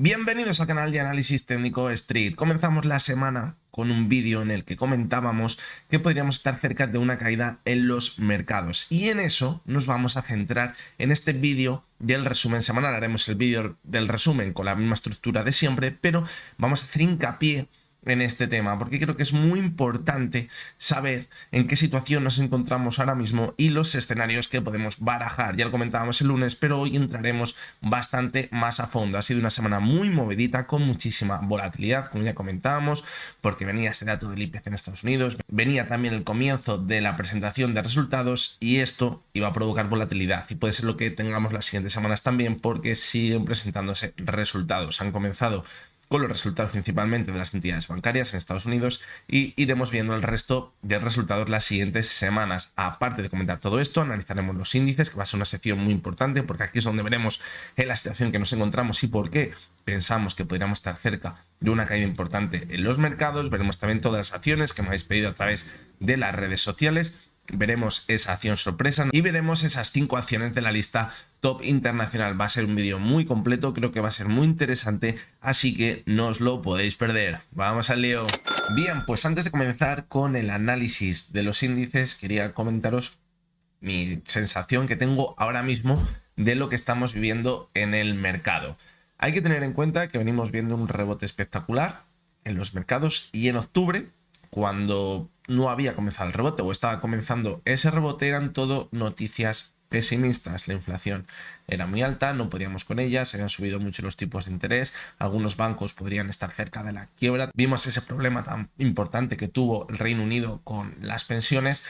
Bienvenidos al canal de análisis técnico Street. Comenzamos la semana con un vídeo en el que comentábamos que podríamos estar cerca de una caída en los mercados, y en eso nos vamos a centrar en este vídeo del resumen semanal. Haremos el vídeo del resumen con la misma estructura de siempre, pero vamos a hacer hincapié en este tema porque creo que es muy importante saber en qué situación nos encontramos ahora mismo y los escenarios que podemos barajar. Ya lo comentábamos el lunes, pero hoy entraremos bastante más a fondo. Ha sido una semana muy movidita, con muchísima volatilidad, como ya comentábamos, porque venía ese dato del IPC en Estados Unidos, venía también el comienzo de la presentación de resultados, y esto iba a provocar volatilidad, y puede ser lo que tengamos las siguientes semanas también, porque siguen presentándose resultados. Han comenzado con los resultados principalmente de las entidades bancarias en Estados Unidos, y iremos viendo el resto de resultados las siguientes semanas. Aparte de comentar todo esto, analizaremos los índices, que va a ser una sección muy importante, porque aquí es donde veremos en la situación que nos encontramos y por qué pensamos que podríamos estar cerca de una caída importante en los mercados. Veremos también todas las acciones que me habéis pedido a través de las redes sociales. Veremos esa acción sorpresa y veremos esas 5 acciones de la lista top internacional. Va a ser un vídeo muy completo, creo que va a ser muy interesante, así que no os lo podéis perder. Vamos al lío. Bien, pues antes de comenzar con el análisis de los índices, quería comentaros mi sensación que tengo ahora mismo de lo que estamos viviendo en el mercado. Hay que tener en cuenta que venimos viendo un rebote espectacular en los mercados, y en octubre, cuando no había comenzado el rebote o estaba comenzando ese rebote, eran todo noticias pesimistas. La inflación era muy alta, no podíamos con ella, se habían subido mucho los tipos de interés, algunos bancos podrían estar cerca de la quiebra. Vimos ese problema tan importante que tuvo el Reino Unido con las pensiones,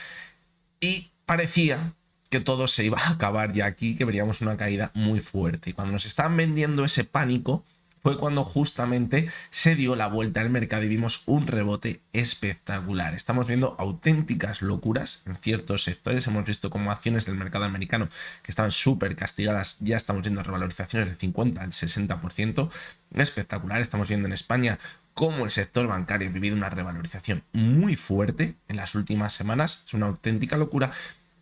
y parecía que todo se iba a acabar ya aquí, que veríamos una caída muy fuerte. Y cuando nos estaban vendiendo ese pánico, fue cuando justamente se dio la vuelta al mercado y vimos un rebote espectacular. Estamos viendo auténticas locuras en ciertos sectores. Hemos visto como acciones del mercado americano que estaban súper castigadas, ya estamos viendo revalorizaciones del 50 al 60%. Espectacular. Estamos viendo en España cómo el sector bancario ha vivido una revalorización muy fuerte en las últimas semanas. Es una auténtica locura.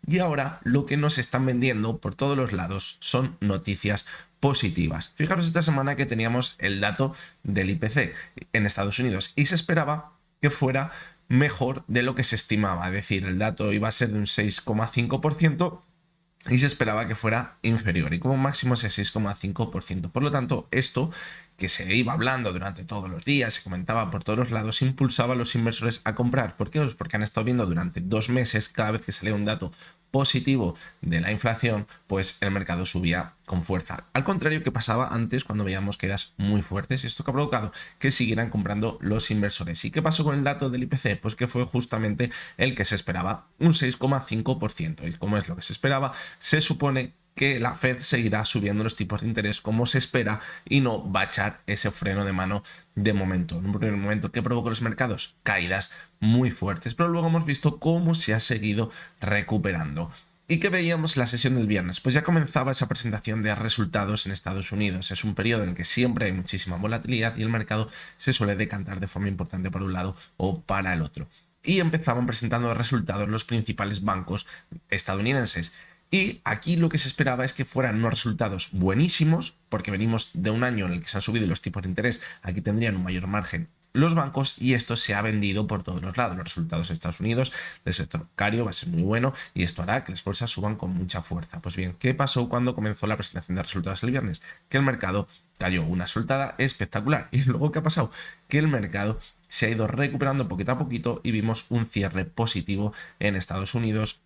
Y ahora lo que nos están vendiendo por todos los lados son noticias positivas. Fijaros esta semana que teníamos el dato del IPC en Estados Unidos y se esperaba que fuera mejor de lo que se estimaba. Es decir, el dato iba a ser de un 6,5% y se esperaba que fuera inferior, y como máximo ese 6,5%. Por lo tanto, esto, que se iba hablando durante todos los días, se comentaba por todos los lados, impulsaba a los inversores a comprar. ¿Por qué? Pues porque han estado viendo durante 2 meses, cada vez que salía un dato positivo de la inflación, pues el mercado subía con fuerza. Al contrario que pasaba antes, cuando veíamos quedas muy fuertes, esto que ha provocado que siguieran comprando los inversores. ¿Y qué pasó con el dato del IPC? Pues que fue justamente el que se esperaba, un 6,5%. Y como es lo que se esperaba, se supone que la Fed seguirá subiendo los tipos de interés como se espera y no va a echar ese freno de mano de momento. En un primer momento, ¿qué provocó los mercados? Caídas muy fuertes, pero luego hemos visto cómo se ha seguido recuperando. ¿Y qué veíamos en la sesión del viernes? Pues ya comenzaba esa presentación de resultados en Estados Unidos. Es un periodo en el que siempre hay muchísima volatilidad y el mercado se suele decantar de forma importante para un lado o para el otro. Y empezaban presentando resultados los principales bancos estadounidenses. Y aquí lo que se esperaba es que fueran unos resultados buenísimos, porque venimos de un año en el que se han subido los tipos de interés. Aquí tendrían un mayor margen los bancos, y esto se ha vendido por todos los lados. Los resultados en Estados Unidos del sector bancario va a ser muy bueno, y esto hará que las bolsas suban con mucha fuerza. Pues bien, ¿qué pasó cuando comenzó la presentación de resultados el viernes? Que el mercado cayó una soltada espectacular. ¿Y luego qué ha pasado? Que el mercado se ha ido recuperando poquito a poquito y vimos un cierre positivo en Estados Unidos,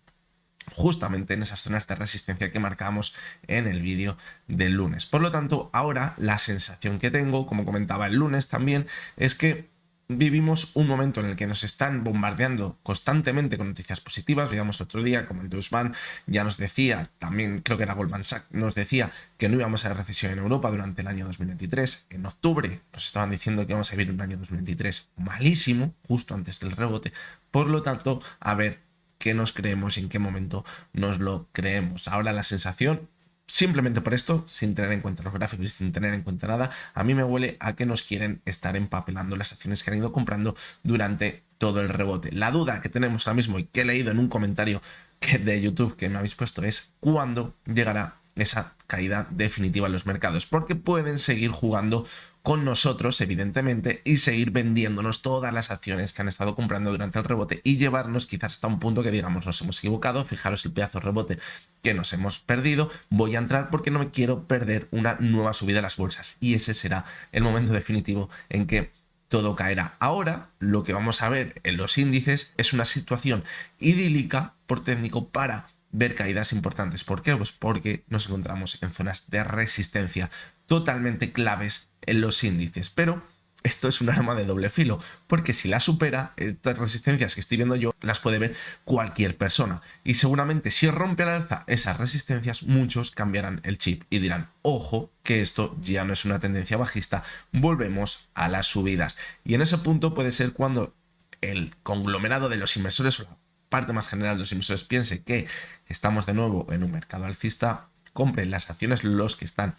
justamente en esas zonas de resistencia que marcamos en el vídeo del lunes. Por lo tanto, ahora la sensación que tengo, como comentaba el lunes también, es que vivimos un momento en el que nos están bombardeando constantemente con noticias positivas. Veíamos otro día como el Deutsche Bank ya nos decía, también creo que era Goldman Sachs, nos decía que no íbamos a ver recesión en Europa durante el año 2023. En octubre nos estaban diciendo que íbamos a vivir un año 2023 malísimo, justo antes del rebote. Por lo tanto, a ver qué nos creemos y en qué momento nos lo creemos. Ahora la sensación, simplemente por esto, sin tener en cuenta los gráficos y sin tener en cuenta nada, a mí me huele a que nos quieren estar empapelando las acciones que han ido comprando durante todo el rebote. La duda que tenemos ahora mismo, y que he leído en un comentario de YouTube que me habéis puesto, es cuándo llegará esa caída definitiva en los mercados, porque pueden seguir jugando con nosotros, evidentemente, y seguir vendiéndonos todas las acciones que han estado comprando durante el rebote y llevarnos quizás hasta un punto que digamos nos hemos equivocado, fijaros el pedazo de rebote que nos hemos perdido, voy a entrar porque no me quiero perder una nueva subida de las bolsas, y ese será el momento definitivo en que todo caerá. Ahora lo que vamos a ver en los índices es una situación idílica por técnico para ver caídas importantes. ¿Por qué? Pues porque nos encontramos en zonas de resistencia totalmente claves en los índices. Pero esto es un arma de doble filo, porque si la supera, estas resistencias que estoy viendo yo las puede ver cualquier persona. Y seguramente si rompe al alza esas resistencias, muchos cambiarán el chip y dirán, ojo, que esto ya no es una tendencia bajista, volvemos a las subidas. Y en ese punto puede ser cuando el conglomerado de los inversores o la parte más general de los inversores piense que estamos de nuevo en un mercado alcista, compren las acciones los que están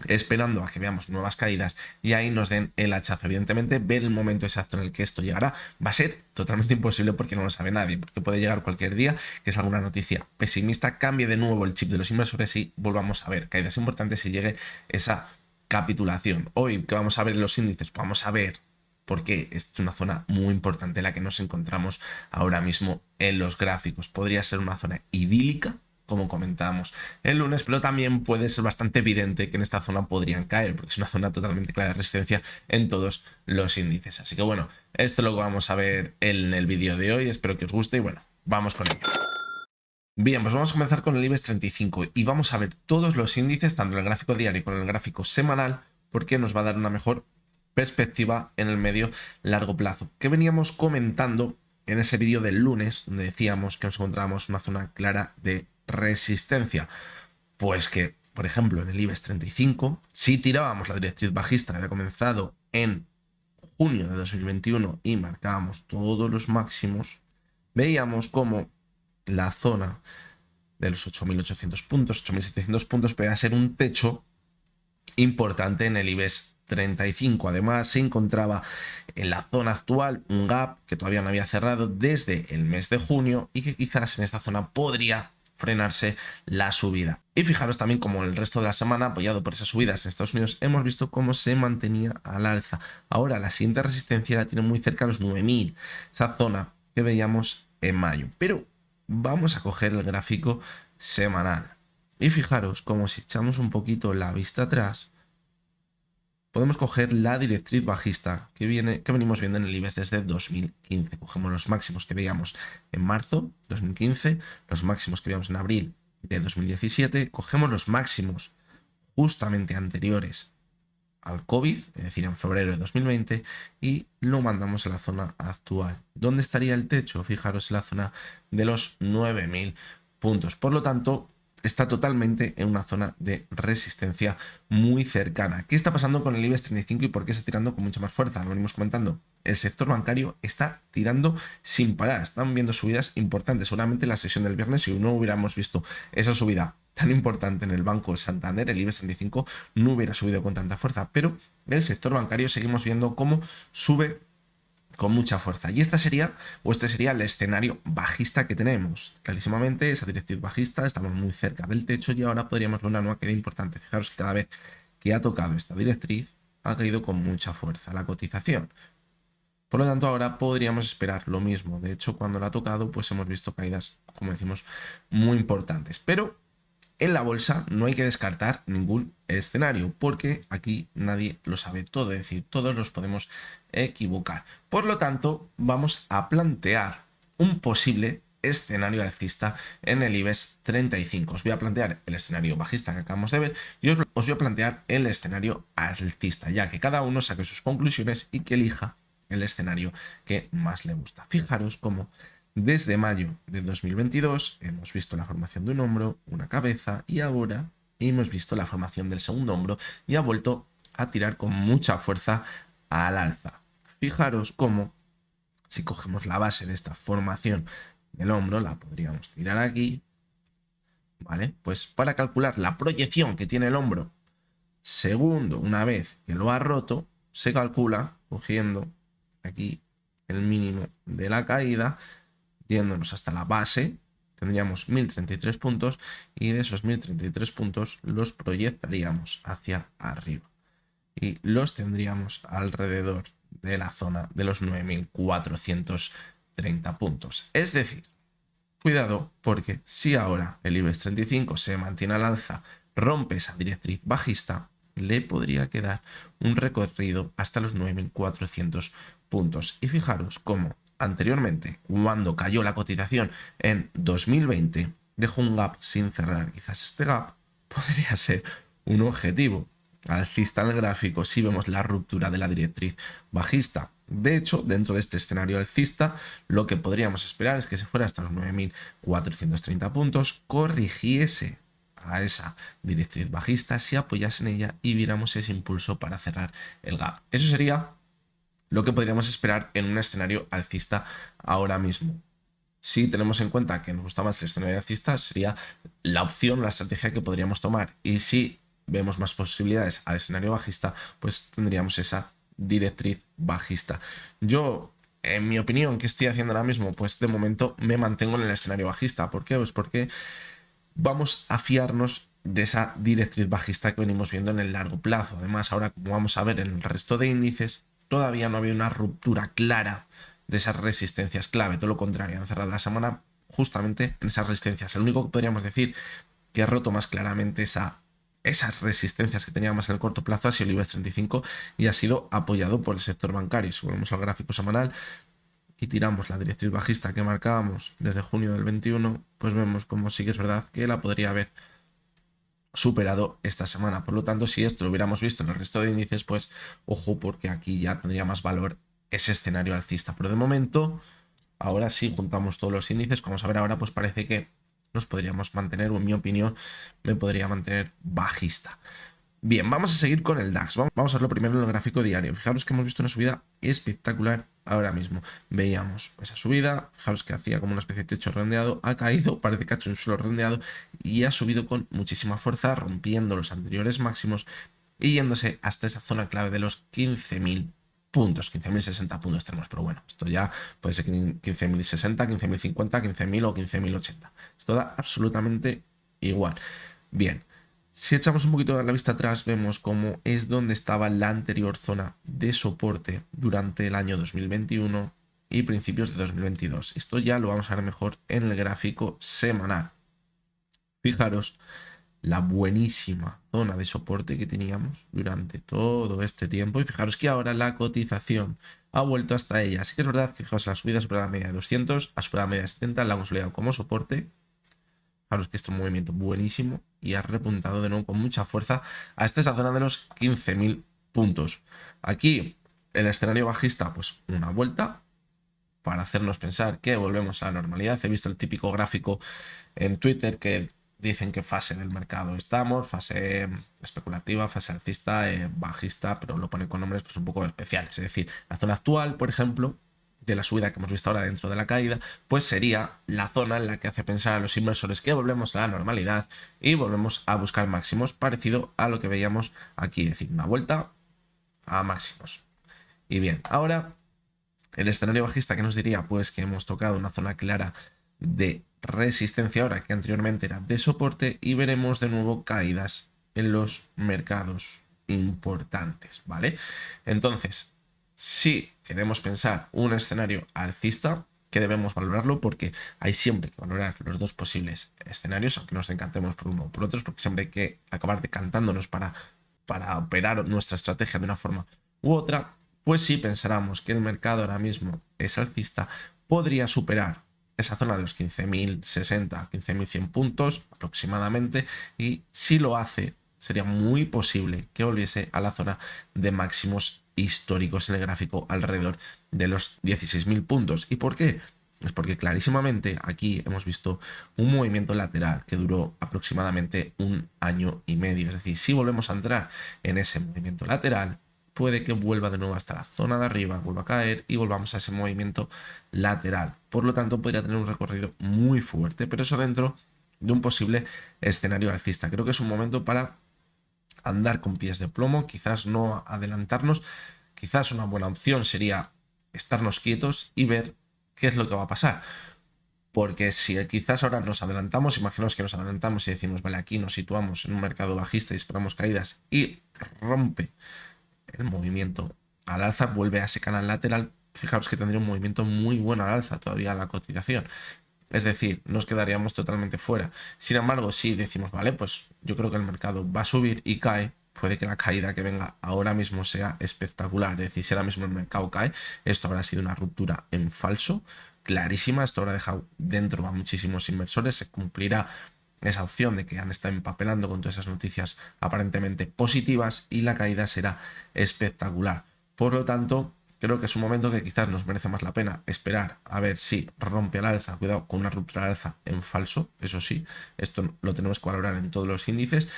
esperando a que veamos nuevas caídas y ahí nos den el hachazo. Evidentemente, ver el momento exacto en el que esto llegará va a ser totalmente imposible porque no lo sabe nadie, porque puede llegar cualquier día que es alguna noticia pesimista, cambie de nuevo el chip de los inversores y volvamos a ver caídas importantes y llegue esa capitulación. Hoy, ¿qué vamos a ver en los índices? Vamos a ver porque es una zona muy importante la que nos encontramos ahora mismo en los gráficos. Podría ser una zona idílica, como comentábamos el lunes, pero también puede ser bastante evidente que en esta zona podrían caer, porque es una zona totalmente clara de resistencia en todos los índices. Así que bueno, esto es lo que vamos a ver en el vídeo de hoy, espero que os guste y bueno, vamos con ello. Bien, pues vamos a comenzar con el IBEX 35 y vamos a ver todos los índices, tanto en el gráfico diario como en el gráfico semanal, porque nos va a dar una mejor perspectiva en el medio largo plazo, que veníamos comentando en ese vídeo del lunes, donde decíamos que nos encontrábamos en una zona clara de resistencia. Pues que, por ejemplo, en el IBEX 35, si tirábamos la directriz bajista que había comenzado en junio de 2021 y marcábamos todos los máximos, veíamos como la zona de los 8.800 puntos, 8.700 puntos podía ser un techo importante en el IBEX 35. Además, se encontraba en la zona actual un gap que todavía no había cerrado desde el mes de junio y que quizás en esta zona podría frenarse la subida. Y fijaros también como el resto de la semana, apoyado por esas subidas en Estados Unidos, hemos visto cómo se mantenía al alza. Ahora la siguiente resistencia la tiene muy cerca a los 9.000, esa zona que veíamos en mayo. Pero vamos a coger el gráfico semanal. Y fijaros como si echamos un poquito la vista atrás, podemos coger la directriz bajista que venimos viendo en el IBEX desde 2015. Cogemos los máximos que veíamos en marzo 2015, los máximos que veíamos en abril de 2017, cogemos los máximos justamente anteriores al COVID, es decir, en febrero de 2020, y lo mandamos a la zona actual. ¿Dónde estaría el techo? Fijaros en la zona de los 9.000 puntos. Por lo tanto, está totalmente en una zona de resistencia muy cercana. ¿Qué está pasando con el IBEX 35 y por qué está tirando con mucha más fuerza? Lo venimos comentando. El sector bancario está tirando sin parar. Están viendo subidas importantes. Seguramente en la sesión del viernes, si no hubiéramos visto esa subida tan importante en el Banco de Santander, el IBEX 35 no hubiera subido con tanta fuerza. Pero el sector bancario seguimos viendo cómo sube con mucha fuerza. Y este sería el escenario bajista que tenemos. Clarísimamente, esa directriz bajista, estamos muy cerca del techo y ahora podríamos ver una nueva caída importante. Fijaros que cada vez que ha tocado esta directriz, ha caído con mucha fuerza la cotización. Por lo tanto, ahora podríamos esperar lo mismo. De hecho, cuando la ha tocado, pues hemos visto caídas, como decimos, muy importantes. Pero en la bolsa no hay que descartar ningún escenario, porque aquí nadie lo sabe todo, es decir, todos los podemos equivocar. Por lo tanto, vamos a plantear un posible escenario alcista en el IBEX 35. Os voy a plantear el escenario bajista que acabamos de ver y os voy a plantear el escenario alcista, ya que cada uno saque sus conclusiones y que elija el escenario que más le gusta. Fijaros cómo desde mayo de 2022 hemos visto la formación de un hombro, una cabeza y ahora hemos visto la formación del segundo hombro y ha vuelto a tirar con mucha fuerza al alza. Fijaros cómo si cogemos la base de esta formación del hombro, la podríamos tirar aquí, ¿vale? Pues para calcular la proyección que tiene el hombro segundo, una vez que lo ha roto, se calcula cogiendo aquí el mínimo de la caída, yéndonos hasta la base tendríamos 1033 puntos y de esos 1033 puntos los proyectaríamos hacia arriba y los tendríamos alrededor de la zona de los 9430 puntos. Es decir, cuidado, porque si ahora el IBEX 35 se mantiene al alza, rompe esa directriz bajista, le podría quedar un recorrido hasta los 9400 puntos. Y fijaros cómo anteriormente, cuando cayó la cotización en 2020, dejó un gap sin cerrar. Quizás este gap podría ser un objetivo alcista en el gráfico si vemos la ruptura de la directriz bajista. De hecho, dentro de este escenario alcista, lo que podríamos esperar es que se fuera hasta los 9430 puntos, corrigiese a esa directriz bajista, se apoyase en ella y viéramos ese impulso para cerrar el gap. Eso sería lo que podríamos esperar en un escenario alcista ahora mismo. Si tenemos en cuenta que nos gusta más el escenario alcista, sería la opción, la estrategia que podríamos tomar. Y si vemos más posibilidades al escenario bajista, pues tendríamos esa directriz bajista. Yo, en mi opinión, ¿qué estoy haciendo ahora mismo? Pues de momento me mantengo en el escenario bajista. ¿Por qué? Pues porque vamos a fiarnos de esa directriz bajista que venimos viendo en el largo plazo. Además, ahora como vamos a ver en el resto de índices, todavía no ha habido una ruptura clara de esas resistencias clave. Todo lo contrario, han cerrado la semana justamente en esas resistencias. El único que podríamos decir que ha roto más claramente esas resistencias que teníamos en el corto plazo ha sido el IBEX 35 y ha sido apoyado por el sector bancario. Si volvemos al gráfico semanal y tiramos la directriz bajista que marcábamos desde junio del 21, pues vemos como sí que es verdad que la podría haber superado esta semana. Por lo tanto, si esto lo hubiéramos visto en el resto de índices, pues ojo, porque aquí ya tendría más valor ese escenario alcista. Pero de momento, ahora sí juntamos todos los índices. Como vamos a ver ahora, pues parece que nos podríamos mantener, o en mi opinión, me podría mantener bajista. Bien, vamos a seguir con el DAX. Vamos a verlo primero en el gráfico diario. Fijaros que hemos visto una subida espectacular ahora mismo. Veíamos esa subida, fijaros que hacía como una especie de techo redondeado, ha caído, parece que ha hecho un suelo redondeado y ha subido con muchísima fuerza, rompiendo los anteriores máximos y yéndose hasta esa zona clave de los 15.000 puntos, 15.060 puntos tenemos, pero bueno, esto ya puede ser 15.060, 15.050, 15.000 o 15.080. Esto da absolutamente igual. Bien. Si echamos un poquito la vista atrás, vemos cómo es donde estaba la anterior zona de soporte durante el año 2021 y principios de 2022. Esto ya lo vamos a ver mejor en el gráfico semanal. Fijaros la buenísima zona de soporte que teníamos durante todo este tiempo y fijaros que ahora la cotización ha vuelto hasta ella. Así que es verdad que fijaos, la subida supera la media de 200, ha superado la media de 70, la ha consolidado como soporte. Fijaros que este es un movimiento buenísimo y ha repuntado de nuevo con mucha fuerza hasta esa zona de los 15.000 puntos. Aquí el escenario bajista, pues una vuelta para hacernos pensar que volvemos a la normalidad. He visto el típico gráfico en Twitter que dicen qué fase del mercado estamos, fase especulativa, fase alcista, bajista, pero lo ponen con nombres pues un poco especiales. Es decir, la zona actual, por ejemplo, de la subida que hemos visto ahora dentro de la caída, pues sería la zona en la que hace pensar a los inversores que volvemos a la normalidad y volvemos a buscar máximos, parecido a lo que veíamos aquí, es decir, una vuelta a máximos. Y bien, ahora el escenario bajista, que nos diría pues que hemos tocado una zona clara de resistencia ahora que anteriormente era de soporte y veremos de nuevo caídas en los mercados importantes, ¿vale? Entonces, si queremos pensar un escenario alcista, que debemos valorarlo porque hay siempre que valorar los dos posibles escenarios, aunque nos decantemos por uno o por otros, porque siempre hay que acabar decantándonos para operar nuestra estrategia de una forma u otra. Pues si pensáramos que el mercado ahora mismo es alcista, podría superar esa zona de los 15.060, 15.100 puntos aproximadamente, y si lo hace, sería muy posible que volviese a la zona de máximos históricos en el gráfico alrededor de los 16.000 puntos. ¿Y por qué? Es porque clarísimamente aquí hemos visto un movimiento lateral que duró aproximadamente 1 año y medio. Es decir, si volvemos a entrar en ese movimiento lateral, puede que vuelva de nuevo hasta la zona de arriba, vuelva a caer y volvamos a ese movimiento lateral. Por lo tanto, podría tener un recorrido muy fuerte, pero eso dentro de un posible escenario alcista. Creo que es un momento para andar con pies de plomo, quizás no adelantarnos, quizás una buena opción sería estarnos quietos y ver qué es lo que va a pasar. Porque si quizás ahora nos adelantamos, imaginaos que nos adelantamos y decimos, vale, aquí nos situamos en un mercado bajista y esperamos caídas y rompe el movimiento al alza, vuelve a ese canal lateral, fijaros que tendría un movimiento muy bueno al alza todavía la cotización. Es decir, nos quedaríamos totalmente fuera. Sin embargo, si decimos, vale, pues yo creo que el mercado va a subir y cae, puede que la caída que venga ahora mismo sea espectacular. Es decir, si ahora mismo el mercado cae, esto habrá sido una ruptura en falso, clarísima. Esto habrá dejado dentro a muchísimos inversores. Se cumplirá esa opción de que han estado empapelando con todas esas noticias aparentemente positivas y la caída será espectacular. Por lo tanto, creo que es un momento que quizás nos merece más la pena esperar a ver si rompe al alza. Cuidado con una ruptura al alza en falso, eso sí, esto lo tenemos que valorar en todos los índices.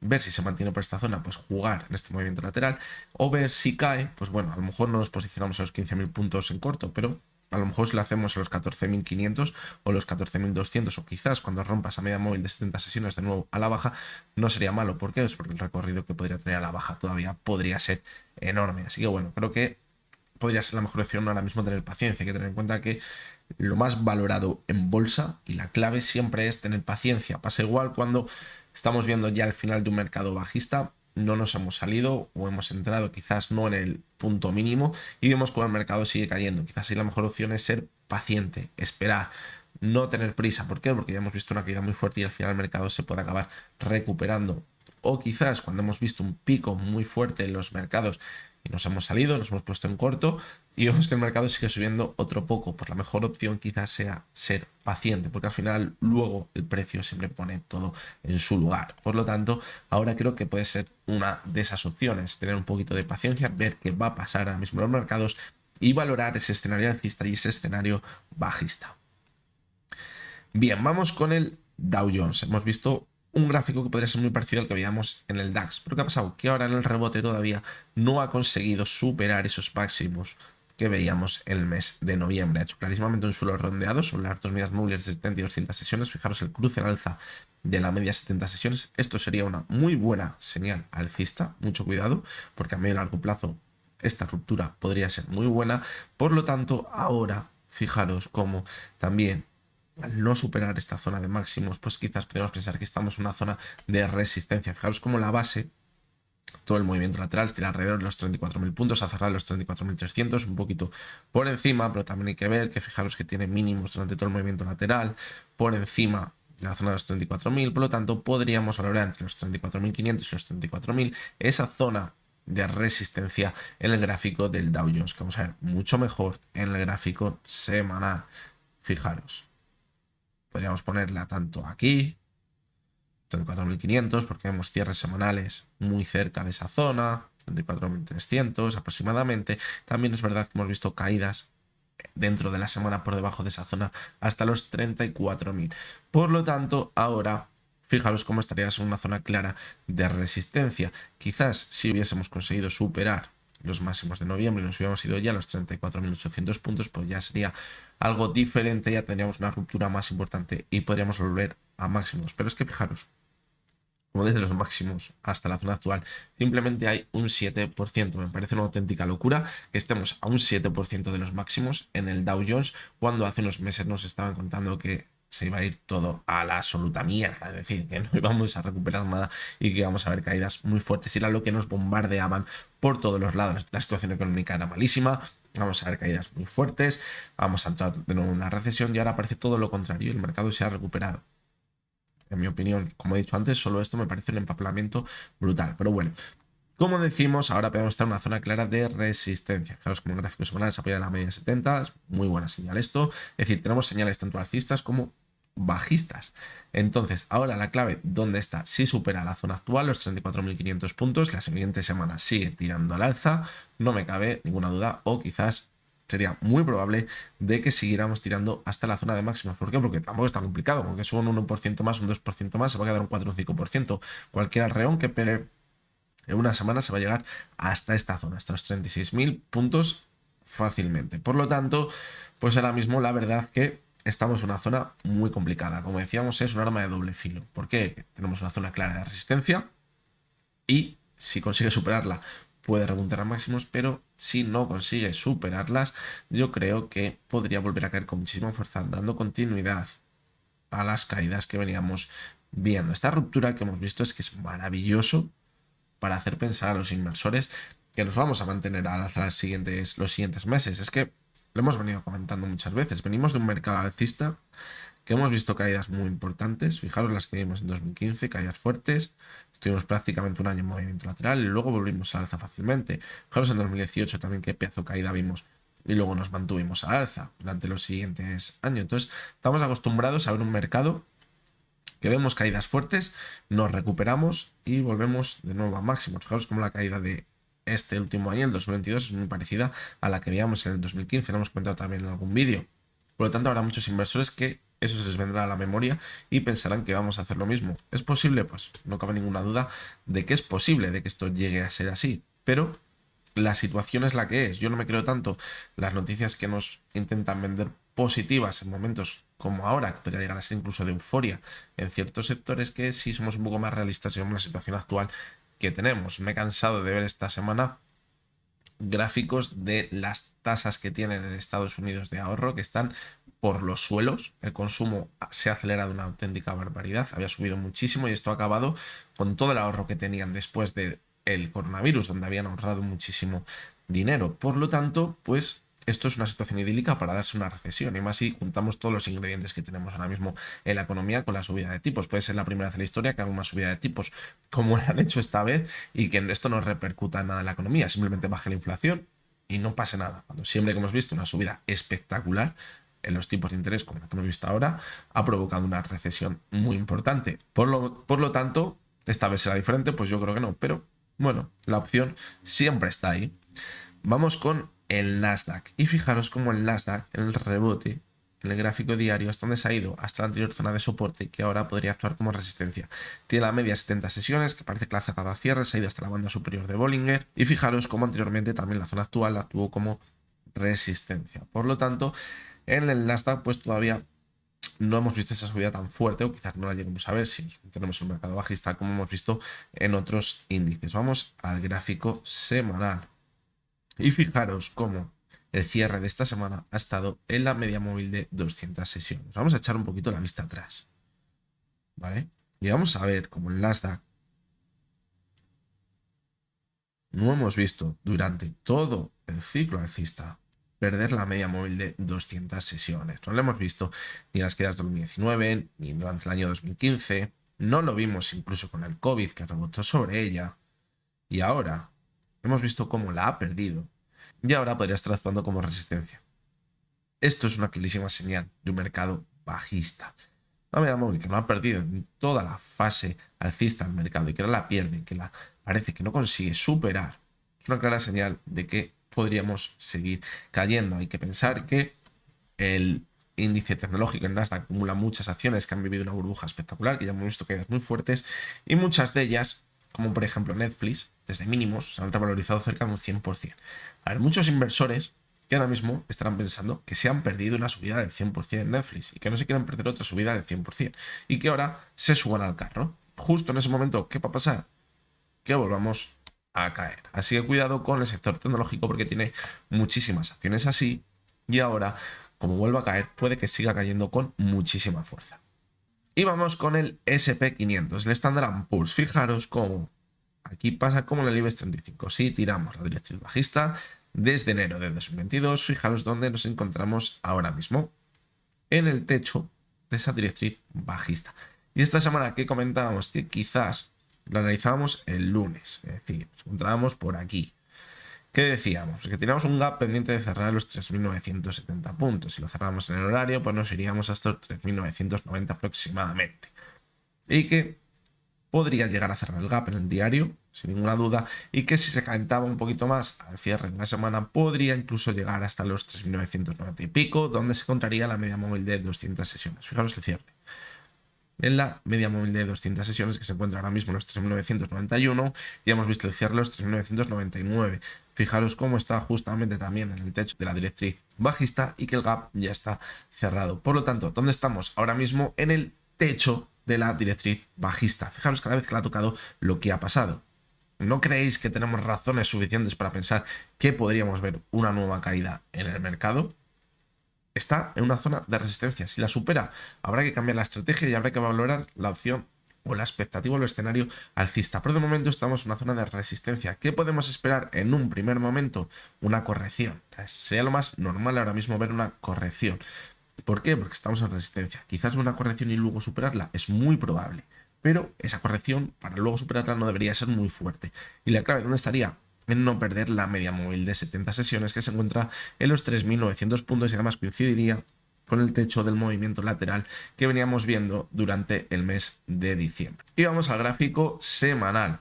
Ver si se mantiene por esta zona, pues jugar en este movimiento lateral, o ver si cae, pues bueno, a lo mejor no nos posicionamos a los 15.000 puntos en corto, pero a lo mejor si lo hacemos a los 14.500 o los 14.200, o quizás cuando rompas a media móvil de 70 sesiones de nuevo a la baja, no sería malo. ¿Por qué? Es porque el recorrido que podría tener a la baja todavía podría ser enorme. Así que bueno, creo que podría ser la mejor opción ahora mismo tener paciencia. Hay que tener en cuenta que lo más valorado en bolsa y la clave siempre es tener paciencia. Pasa igual cuando estamos viendo ya el final de un mercado bajista, no nos hemos salido o hemos entrado quizás no en el punto mínimo y vemos cómo el mercado sigue cayendo. Quizás ahí la mejor opción es ser paciente, esperar, no tener prisa. ¿Por qué? Porque ya hemos visto una caída muy fuerte y al final el mercado se puede acabar recuperando. O quizás cuando hemos visto un pico muy fuerte en los mercados y nos hemos salido, nos hemos puesto en corto y vemos que el mercado sigue subiendo otro poco, pues la mejor opción quizás sea ser paciente, porque al final luego el precio siempre pone todo en su lugar. Por lo tanto, ahora creo que puede ser una de esas opciones, tener un poquito de paciencia, ver qué va a pasar ahora mismo en los mercados y valorar ese escenario alcista y ese escenario bajista. Bien, vamos con el Dow Jones. Hemos visto un gráfico que podría ser muy parecido al que veíamos en el DAX. ¿Pero qué ha pasado? Que ahora en el rebote todavía no ha conseguido superar esos máximos que veíamos en el mes de noviembre. Ha hecho clarísimamente un suelo redondeado sobre las altas medias móviles de 70 y 200 sesiones. Fijaros el cruce en alza de la media 70 sesiones. Esto sería una muy buena señal alcista. Mucho cuidado, porque a medio y largo plazo esta ruptura podría ser muy buena. Por lo tanto, ahora fijaros cómo también al no superar esta zona de máximos, pues quizás podríamos pensar que estamos en una zona de resistencia. Fijaros como la base, todo el movimiento lateral, está alrededor de los 34.000 puntos, a cerrar los 34.300, un poquito por encima, pero también hay que ver que fijaros que tiene mínimos durante todo el movimiento lateral, por encima de la zona de los 34.000, por lo tanto podríamos valorar entre los 34.500 y los 34.000 esa zona de resistencia en el gráfico del Dow Jones, que vamos a ver mucho mejor en el gráfico semanal. Fijaros. Podríamos ponerla tanto aquí, 34.500, porque vemos cierres semanales muy cerca de esa zona, 34.300 aproximadamente. También es verdad que hemos visto caídas dentro de la semana por debajo de esa zona hasta los 34.000. Por lo tanto, ahora fijaros cómo estarías en una zona clara de resistencia. Quizás si hubiésemos conseguido superar los máximos de noviembre y nos hubiéramos ido ya a los 34.800 puntos, pues ya sería algo diferente, ya tendríamos una ruptura más importante y podríamos volver a máximos. Pero es que fijaros, como desde los máximos hasta la zona actual, simplemente hay un 7%. Me parece una auténtica locura que estemos a un 7% de los máximos en el Dow Jones, cuando hace unos meses nos estaban contando que se iba a ir todo a la absoluta mierda, es decir, que no íbamos a recuperar nada y que íbamos a ver caídas muy fuertes. Y era lo que nos bombardeaban por todos los lados. La situación económica era malísima, vamos a ver caídas muy fuertes, vamos a entrar de nuevo en una recesión y ahora parece todo lo contrario, el mercado se ha recuperado. En mi opinión, como he dicho antes, solo esto me parece un empapelamiento brutal. Pero bueno, como decimos, ahora podemos estar en una zona clara de resistencia. Fijaros como el gráfico semanal se apoya en la media 70, es muy buena señal esto. Es decir, tenemos señales tanto alcistas como bajistas. Entonces, ahora la clave, ¿dónde está? Si supera la zona actual, los 34.500 puntos, la siguiente semana sigue tirando al alza, no me cabe ninguna duda, o quizás sería muy probable de que siguiéramos tirando hasta la zona de máximos. ¿Por qué? Porque tampoco está complicado. Porque suba un 1% más, un 2% más, se va a quedar un 4 o un 5%. Cualquier arreón que pegue en una semana se va a llegar hasta esta zona, hasta los 36.000 puntos fácilmente. Por lo tanto, pues ahora mismo la verdad que estamos en una zona muy complicada. Como decíamos, es un arma de doble filo. ¿Por qué? Tenemos una zona clara de resistencia y si consigue superarla puede repuntar a máximos, pero si no consigue superarlas, yo creo que podría volver a caer con muchísima fuerza, dando continuidad a las caídas que veníamos viendo. Esta ruptura que hemos visto es que es maravilloso para hacer pensar a los inversores que nos vamos a mantener al alza los siguientes meses. Es que lo hemos venido comentando muchas veces. Venimos de un mercado alcista que hemos visto caídas muy importantes. Fijaros las que vimos en 2015, caídas fuertes. Estuvimos prácticamente un año en movimiento lateral y luego volvimos a alza fácilmente. Fijaros en 2018 también qué pedazo de caída vimos y luego nos mantuvimos a alza durante los siguientes años. Entonces estamos acostumbrados a ver un mercado que vemos caídas fuertes, nos recuperamos y volvemos de nuevo a máximos. Fijaros como la caída de este último año, el 2022, es muy parecida a la que veíamos en el 2015, lo hemos comentado también en algún vídeo. Por lo tanto, habrá muchos inversores que eso se les vendrá a la memoria y pensarán que vamos a hacer lo mismo. ¿Es posible? Pues no cabe ninguna duda de que es posible de que esto llegue a ser así, pero la situación es la que es. Yo no me creo tanto las noticias que nos intentan vender positivas en momentos como ahora, que podría llegar a ser incluso de euforia en ciertos sectores, que si somos un poco más realistas y vemos la situación actual que tenemos. Me he cansado de ver esta semana gráficos de las tasas que tienen en Estados Unidos de ahorro que están por los suelos. El consumo se ha acelerado una auténtica barbaridad, había subido muchísimo y esto ha acabado con todo el ahorro que tenían después del coronavirus, donde habían ahorrado muchísimo dinero. Por lo tanto, pues esto es una situación idílica para darse una recesión, y más si juntamos todos los ingredientes que tenemos ahora mismo en la economía con la subida de tipos. Puede ser la primera vez en la historia que haga una subida de tipos como lo han hecho esta vez y que esto no repercuta en nada en la economía, simplemente baje la inflación y no pase nada. Cuando siempre que hemos visto una subida espectacular en los tipos de interés como la que hemos visto ahora, ha provocado una recesión muy importante. Por lo tanto, esta vez será diferente, pues yo creo que no, pero bueno, la opción siempre está ahí. Vamos con el Nasdaq y fijaros cómo el Nasdaq, el rebote en el gráfico diario, hasta donde se ha ido, hasta la anterior zona de soporte, que ahora podría actuar como resistencia. Tiene la media 70 sesiones, que parece que la ha cerrado a cierre, se ha ido hasta la banda superior de Bollinger, y fijaros cómo anteriormente también la zona actual la tuvo como resistencia. Por lo tanto, en el Nasdaq pues todavía no hemos visto esa subida tan fuerte, o quizás no la lleguemos a ver si nos mantenemos en un mercado bajista como hemos visto en otros índices. Vamos al gráfico semanal. Y fijaros cómo el cierre de esta semana ha estado en la media móvil de 200 sesiones. Vamos a echar un poquito la vista atrás, ¿vale? Y vamos a ver cómo el Nasdaq no hemos visto durante todo el ciclo alcista perder la media móvil de 200 sesiones. No lo hemos visto ni en las quedas de 2019, ni durante el año 2015. No lo vimos incluso con el COVID, que rebotó sobre ella. Y ahora hemos visto cómo la ha perdido y ahora podría estar actuando como resistencia. Esto es una clarísima señal de un mercado bajista. La media móvil que no ha perdido en toda la fase alcista del mercado y que no la pierde, que la parece que no consigue superar, es una clara señal de que podríamos seguir cayendo. Hay que pensar que el índice tecnológico en Nasdaq acumula muchas acciones que han vivido una burbuja espectacular, que ya hemos visto caídas muy fuertes, y muchas de ellas, como por ejemplo Netflix, desde mínimos se han revalorizado cerca de un 100%. Hay muchos inversores que ahora mismo estarán pensando que se han perdido una subida del 100% en Netflix y que no se quieren perder otra subida del 100% y que ahora se suban al carro. Justo en ese momento, ¿qué va a pasar? Que volvamos a caer. Así que cuidado con el sector tecnológico porque tiene muchísimas acciones así y ahora, como vuelva a caer, puede que siga cayendo con muchísima fuerza. Y vamos con el SP500, el Standard & Poor's. Fijaros cómo aquí pasa como en el IBEX 35. Si tiramos la directriz bajista desde enero de 2022, fijaros dónde nos encontramos ahora mismo, en el techo de esa directriz bajista. Y esta semana que comentábamos que quizás lo analizábamos el lunes, es decir, nos encontrábamos por aquí. ¿Qué decíamos? Que teníamos un gap pendiente de cerrar los 3.970 puntos. Si lo cerramos en el horario, pues nos iríamos hasta los 3.990 aproximadamente. Y que podría llegar a cerrar el gap en el diario, sin ninguna duda, y que si se calentaba un poquito más al cierre de la semana, podría incluso llegar hasta los 3.990 y pico, donde se encontraría la media móvil de 200 sesiones. Fijaros el cierre. En la media móvil de 200 sesiones, que se encuentra ahora mismo en los 3.991, y hemos visto el cierre de los 3.999. Fijaros cómo está justamente también en el techo de la directriz bajista y que el gap ya está cerrado. Por lo tanto, ¿dónde estamos? Ahora mismo en el techo de la directriz bajista. Fijaros cada vez que la ha tocado lo que ha pasado. ¿No creéis que tenemos razones suficientes para pensar que podríamos ver una nueva caída en el mercado? Está en una zona de resistencia. Si la supera, habrá que cambiar la estrategia y habrá que valorar la opción o la expectativa o el escenario alcista. Pero de momento estamos en una zona de resistencia. ¿Qué podemos esperar en un primer momento? Una corrección. Sería lo más normal ahora mismo ver una corrección. ¿Por qué? Porque estamos en resistencia. Quizás una corrección y luego superarla es muy probable. Pero esa corrección, para luego superarla, no debería ser muy fuerte. Y la clave, ¿dónde estaría? En no perder la media móvil de 70 sesiones que se encuentra en los 3.900 puntos y además coincidiría con el techo del movimiento lateral que veníamos viendo durante el mes de diciembre. Y vamos al gráfico semanal.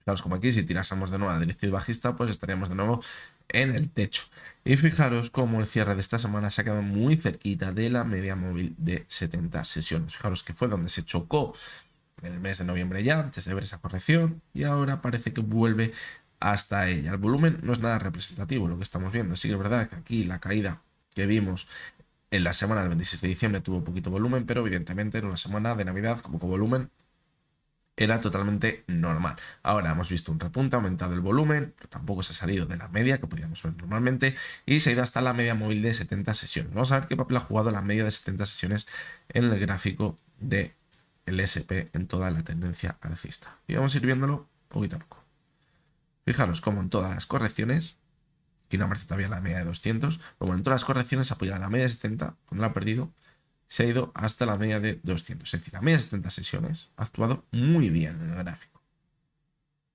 Fijaros como aquí, si tirásemos de nuevo a la directriz bajista, pues estaríamos de nuevo en el techo. Y fijaros cómo el cierre de esta semana se ha quedado muy cerquita de la media móvil de 70 sesiones. Fijaros que fue donde se chocó en el mes de noviembre ya, antes de ver esa corrección, y ahora parece que vuelve hasta ella. El volumen no es nada representativo lo que estamos viendo. Sí que es verdad que aquí la caída que vimos en la semana del 26 de diciembre tuvo poquito volumen, pero evidentemente en una semana de Navidad como con volumen era totalmente normal. Ahora hemos visto un repunte, ha aumentado el volumen, pero tampoco se ha salido de la media que podíamos ver normalmente y se ha ido hasta la media móvil de 70 sesiones. Vamos a ver qué papel ha jugado la media de 70 sesiones en el gráfico del SP en toda la tendencia alcista. Y vamos a ir viéndolo poquito a poco. Fijaros cómo en todas las correcciones, aquí no aparece todavía la media de 200, pero bueno, en todas las correcciones apoyada la media de 70, cuando la ha perdido, se ha ido hasta la media de 200. Es decir, la media de 70 sesiones ha actuado muy bien en el gráfico.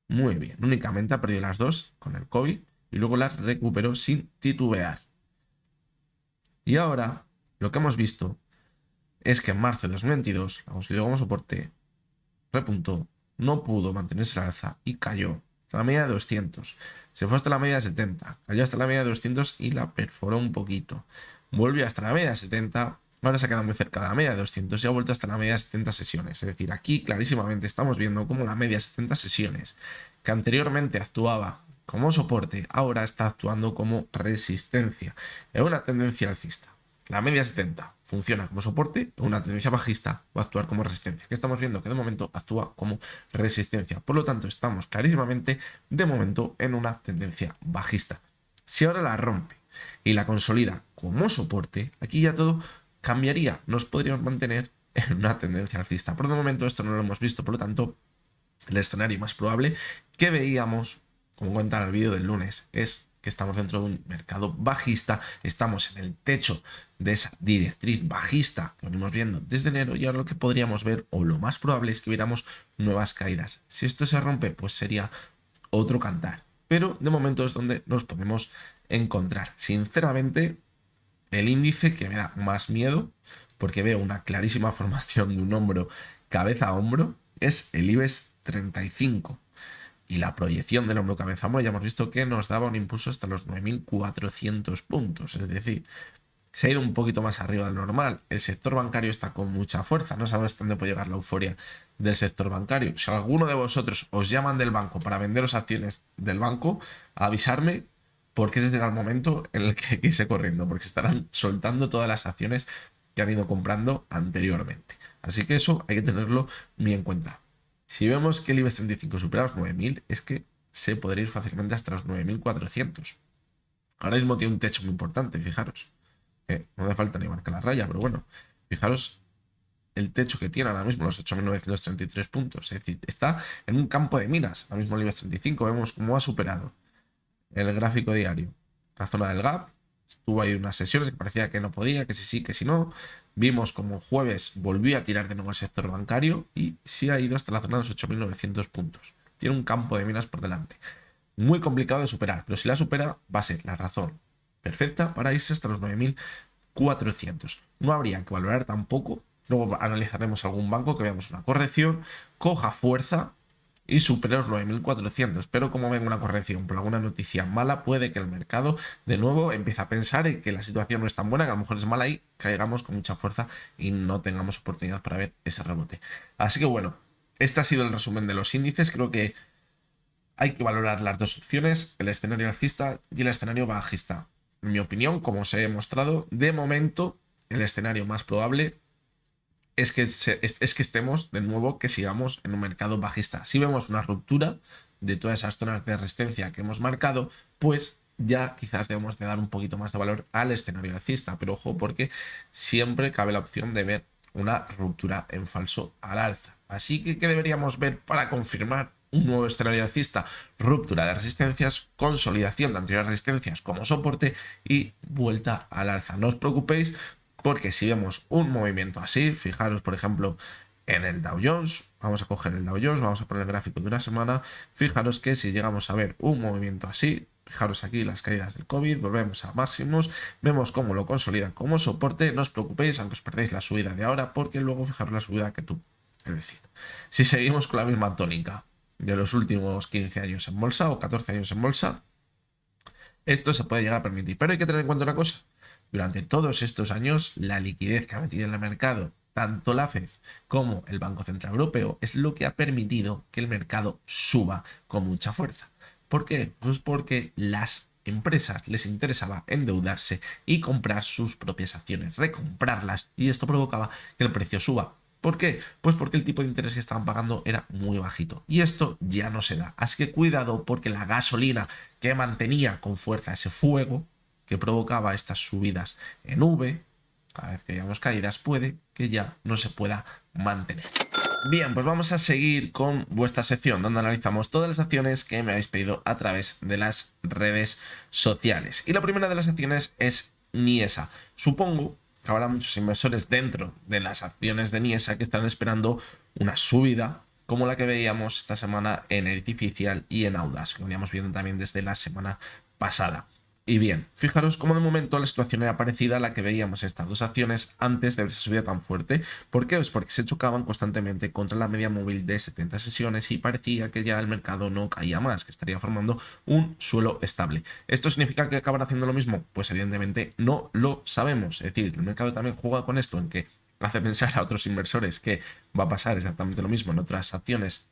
Muy bien. Únicamente ha perdido las dos con el COVID y luego las recuperó sin titubear. Y ahora lo que hemos visto es que en marzo de 2022 la consolidó como soporte, repuntó, no pudo mantenerse al alza y cayó hasta la media de 200. Se fue hasta la media de 70, cayó hasta la media de 200 y la perforó un poquito. Volvió hasta la media de 70. Ahora se ha quedado muy cerca de la media de 200 y ha vuelto hasta la media de 70 sesiones. Es decir, aquí clarísimamente estamos viendo cómo la media de 70 sesiones, que anteriormente actuaba como soporte, ahora está actuando como resistencia. Es una tendencia alcista. La media 70 funciona como soporte, una tendencia bajista va a actuar como resistencia. Que estamos viendo que de momento actúa como resistencia. Por lo tanto, estamos clarísimamente de momento en una tendencia bajista. Si ahora la rompe y la consolida como soporte, aquí ya todo cambiaría. Nos podríamos mantener en una tendencia alcista. Por el momento esto no lo hemos visto, por lo tanto, el escenario más probable que veíamos, como cuenta en el vídeo del lunes, es que estamos dentro de un mercado bajista, estamos en el techo de esa directriz bajista que venimos viendo desde enero y ahora lo que podríamos ver, o lo más probable, es que viéramos nuevas caídas. Si esto se rompe, pues sería otro cantar. Pero de momento es donde nos podemos encontrar. Sinceramente, el índice que me da más miedo, porque veo una clarísima formación de un hombro cabeza a hombro, es el IBEX 35. Y la proyección del hombro cabeza a hombro ya hemos visto que nos daba un impulso hasta los 9.400 puntos. Es decir, se ha ido un poquito más arriba del normal. El sector bancario está con mucha fuerza. No sabemos dónde puede llegar la euforia del sector bancario. Si alguno de vosotros os llaman del banco para venderos acciones del banco, avisarme, porque ese será el momento en el que hay que irse corriendo, porque estarán soltando todas las acciones que han ido comprando anteriormente. Así que eso hay que tenerlo muy en cuenta. Si vemos que el IBEX 35 supera los 9.000, es que se podría ir fácilmente hasta los 9.400. Ahora mismo tiene un techo muy importante, fijaros. No me falta ni marcar la raya, pero bueno, fijaros el techo que tiene ahora mismo, los 8.933 puntos. Es decir, está en un campo de minas. Ahora mismo el IBEX 35 vemos cómo ha superado el gráfico diario, la zona del gap. Estuvo ahí unas sesiones que parecía que no podía, que sí, que sí no. Vimos como el jueves volvió a tirar de nuevo el sector bancario y sí ha ido hasta la zona de los 8.900 puntos. Tiene un campo de minas por delante. Muy complicado de superar, pero si la supera va a ser la razón perfecta para irse hasta los 9.400. No habría que valorar tampoco. Luego analizaremos algún banco que veamos una corrección, coja fuerza y supere los 9.400. Pero como venga una corrección por alguna noticia mala, puede que el mercado de nuevo empiece a pensar en que la situación no es tan buena, que a lo mejor es mala y caigamos con mucha fuerza y no tengamos oportunidad para ver ese rebote. Así que bueno, este ha sido el resumen de los índices. Creo que hay que valorar las dos opciones, el escenario alcista y el escenario bajista. En mi opinión, como os he mostrado, de momento el escenario más probable es que estemos de nuevo, que sigamos en un mercado bajista. Si vemos una ruptura de todas esas zonas de resistencia que hemos marcado, pues ya quizás debemos de dar un poquito más de valor al escenario alcista. Pero ojo, porque siempre cabe la opción de ver una ruptura en falso al alza. Así que, ¿qué deberíamos ver para confirmar un nuevo escenario alcista? Ruptura de resistencias, consolidación de anteriores resistencias como soporte y vuelta al alza. No os preocupéis, porque si vemos un movimiento así, fijaros por ejemplo en el Dow Jones, vamos a coger el Dow Jones, vamos a poner el gráfico de una semana, fijaros que si llegamos a ver un movimiento así, fijaros aquí las caídas del COVID, volvemos a máximos, vemos cómo lo consolidan como soporte, no os preocupéis aunque os perdéis la subida de ahora, porque luego fijaros la subida que tuvo. Es decir, si seguimos con la misma tónica de los últimos 15 años en bolsa o 14 años en bolsa, esto se puede llegar a permitir. Pero hay que tener en cuenta una cosa. Durante todos estos años, la liquidez que ha metido en el mercado, tanto la FED como el Banco Central Europeo, es lo que ha permitido que el mercado suba con mucha fuerza. ¿Por qué? Pues porque las empresas les interesaba endeudarse y comprar sus propias acciones, recomprarlas, y esto provocaba que el precio suba. ¿Por qué? Pues porque el tipo de interés que estaban pagando era muy bajito. Y esto ya no se da. Así que cuidado, porque la gasolina que mantenía con fuerza ese fuego que provocaba estas subidas en V, cada vez que hayamos caídas, puede que ya no se pueda mantener. Bien, pues vamos a seguir con vuestra sección donde analizamos todas las acciones que me habéis pedido a través de las redes sociales. Y la primera de las acciones es Niesa. Supongo que habrá muchos inversores dentro de las acciones de Niesa que están esperando una subida como la que veíamos esta semana en Artificial y en Audax, que veníamos viendo también desde la semana pasada. Y bien, fijaros cómo de momento la situación era parecida a la que veíamos estas dos acciones antes de esa subida tan fuerte. ¿Por qué? Pues porque se chocaban constantemente contra la media móvil de 70 sesiones y parecía que ya el mercado no caía más, que estaría formando un suelo estable. ¿Esto significa que acabará haciendo lo mismo? Pues evidentemente no lo sabemos. Es decir, el mercado también juega con esto, en que hace pensar a otros inversores que va a pasar exactamente lo mismo en otras acciones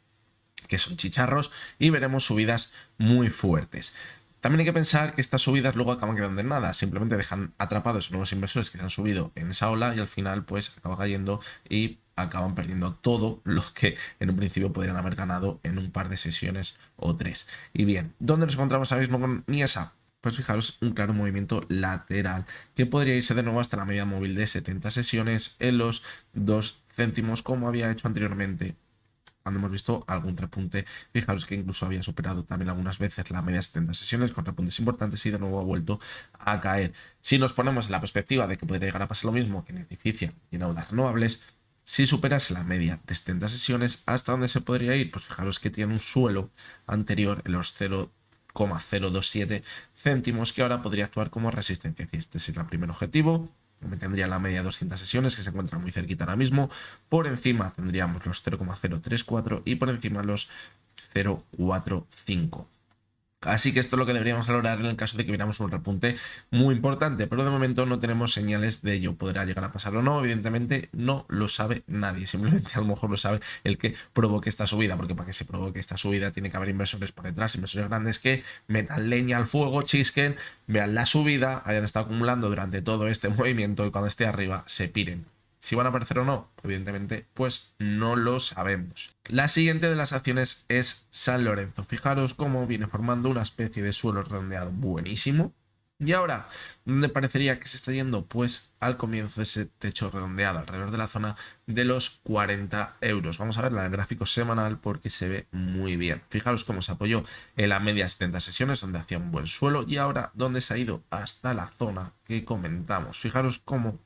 que son chicharros, y veremos subidas muy fuertes. También hay que pensar que estas subidas luego acaban quedando en nada, simplemente dejan atrapados a nuevos inversores que se han subido en esa ola y al final pues acaba cayendo y acaban perdiendo todo lo que en un principio podrían haber ganado en un par de sesiones o tres. Y bien, ¿dónde nos encontramos ahora mismo con Niesa? Pues fijaros, un claro movimiento lateral que podría irse de nuevo hasta la media móvil de 70 sesiones en los 2 céntimos como había hecho anteriormente cuando hemos visto algún repunte. Fijaros que incluso había superado también algunas veces la media de 70 sesiones con repuntes importantes y de nuevo ha vuelto a caer. Si nos ponemos en la perspectiva de que podría llegar a pasar lo mismo que en Artificial y en Audax Renovables, si superase la media de 70 sesiones, ¿hasta dónde se podría ir? Pues fijaros que tiene un suelo anterior en los 0,027 céntimos que ahora podría actuar como resistencia. Este sería el primer objetivo. Me tendría la media de 200 sesiones que se encuentra muy cerquita ahora mismo. Por encima tendríamos los 0,034 y por encima los 0,45. Así que esto es lo que deberíamos valorar en el caso de que viéramos un repunte muy importante, pero de momento no tenemos señales de ello. ¿Podrá llegar a pasar o no? Evidentemente no lo sabe nadie, simplemente a lo mejor lo sabe el que provoque esta subida, porque para que se provoque esta subida tiene que haber inversores por detrás, inversores grandes que metan leña al fuego, chisquen, vean la subida, hayan estado acumulando durante todo este movimiento y cuando esté arriba se piren. Si van a aparecer o no, evidentemente, pues no lo sabemos. La siguiente de las acciones es San Lorenzo. Fijaros cómo viene formando una especie de suelo redondeado buenísimo. Y ahora, ¿dónde parecería que se está yendo? Pues al comienzo de ese techo redondeado, alrededor de la zona de los 40 euros. Vamos a ver el gráfico semanal porque se ve muy bien. Fijaros cómo se apoyó en la media 70 sesiones, donde hacía un buen suelo, y ahora donde se ha ido hasta la zona que comentamos. Fijaros cómo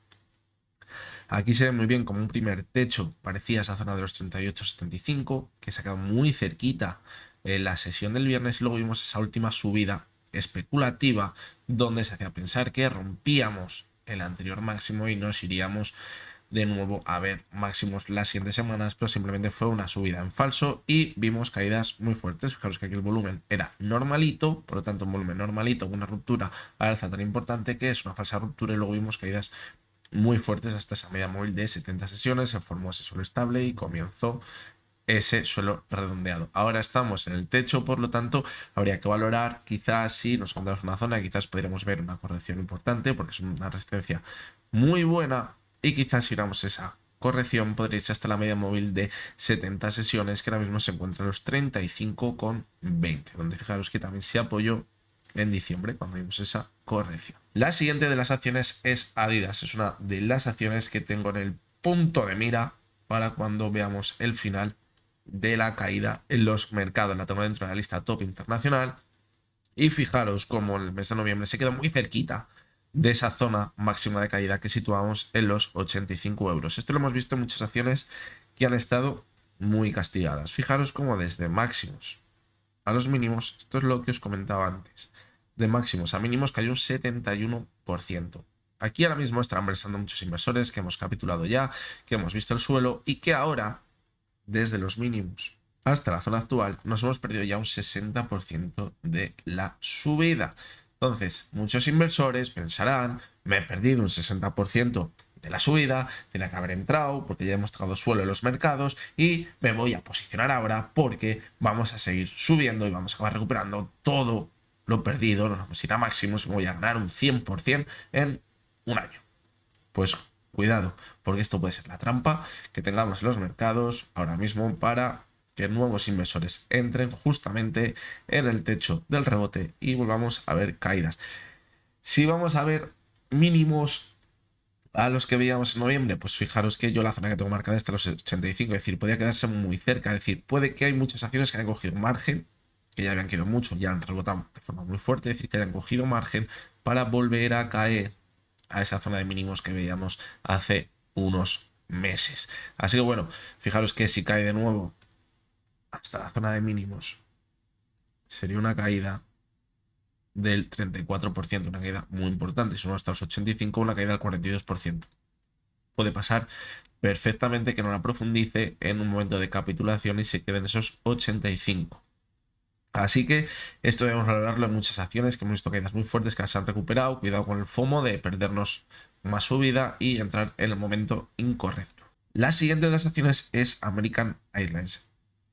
aquí se ve muy bien como un primer techo parecía esa zona de los 38-75, que se ha quedado muy cerquita en la sesión del viernes, y luego vimos esa última subida especulativa donde se hacía pensar que rompíamos el anterior máximo y nos iríamos de nuevo a ver máximos las siguientes semanas, pero simplemente fue una subida en falso y vimos caídas muy fuertes. Fijaros que aquí el volumen era normalito, por lo tanto un volumen normalito, una ruptura al alza tan importante que es una falsa ruptura, y luego vimos caídas muy fuertes hasta esa media móvil de 70 sesiones, se formó ese suelo estable y comenzó ese suelo redondeado. Ahora estamos en el techo, por lo tanto habría que valorar quizás si nos encontramos en una zona, quizás podríamos ver una corrección importante porque es una resistencia muy buena y quizás si éramos esa corrección podría irse hasta la media móvil de 70 sesiones, que ahora mismo se encuentra en los 35,20, donde fijaros que también se apoyó en diciembre cuando vimos esa corrección. La siguiente de las acciones es Adidas. Es una de las acciones que tengo en el punto de mira para cuando veamos el final de la caída en los mercados. La tengo dentro de la lista top internacional. Y fijaros cómo en el mes de noviembre se quedó muy cerquita de esa zona máxima de caída que situamos en los 85 euros. Esto lo hemos visto en muchas acciones que han estado muy castigadas. Fijaros cómo desde máximos a los mínimos, esto es lo que os comentaba antes, de máximos a mínimos cayó un 71%. Aquí ahora mismo están ingresando muchos inversores que hemos capitulado ya, que hemos visto el suelo y que ahora, desde los mínimos hasta la zona actual, nos hemos perdido ya un 60% de la subida. Entonces, muchos inversores pensarán, me he perdido un 60% de la subida, tiene que haber entrado porque ya hemos tocado suelo en los mercados y me voy a posicionar ahora porque vamos a seguir subiendo y vamos a acabar recuperando todo lo perdido, nos vamos a ir a máximos y me voy a ganar un 100% en un año. Pues cuidado, porque esto puede ser la trampa que tengamos en los mercados ahora mismo para que nuevos inversores entren justamente en el techo del rebote y volvamos a ver caídas. Si vamos a ver mínimos a los que veíamos en noviembre, pues fijaros que yo la zona que tengo marcada está en los 85, es decir, podría quedarse muy cerca, es decir, puede que hay muchas acciones que hayan cogido margen, que ya habían quedado mucho, ya han rebotado de forma muy fuerte, es decir, que hayan cogido margen para volver a caer a esa zona de mínimos que veíamos hace unos meses. Así que bueno, fijaros que si cae de nuevo hasta la zona de mínimos, sería una caída del 34%, una caída muy importante. Si no hasta los 85, una caída del 42%. Puede pasar perfectamente que no la profundice en un momento de capitulación y se queden esos 85. Así que esto debemos valorarlo en muchas acciones que hemos visto caídas muy fuertes que se han recuperado. Cuidado con el FOMO de perdernos más subida y entrar en el momento incorrecto. La siguiente de las acciones es American Airlines.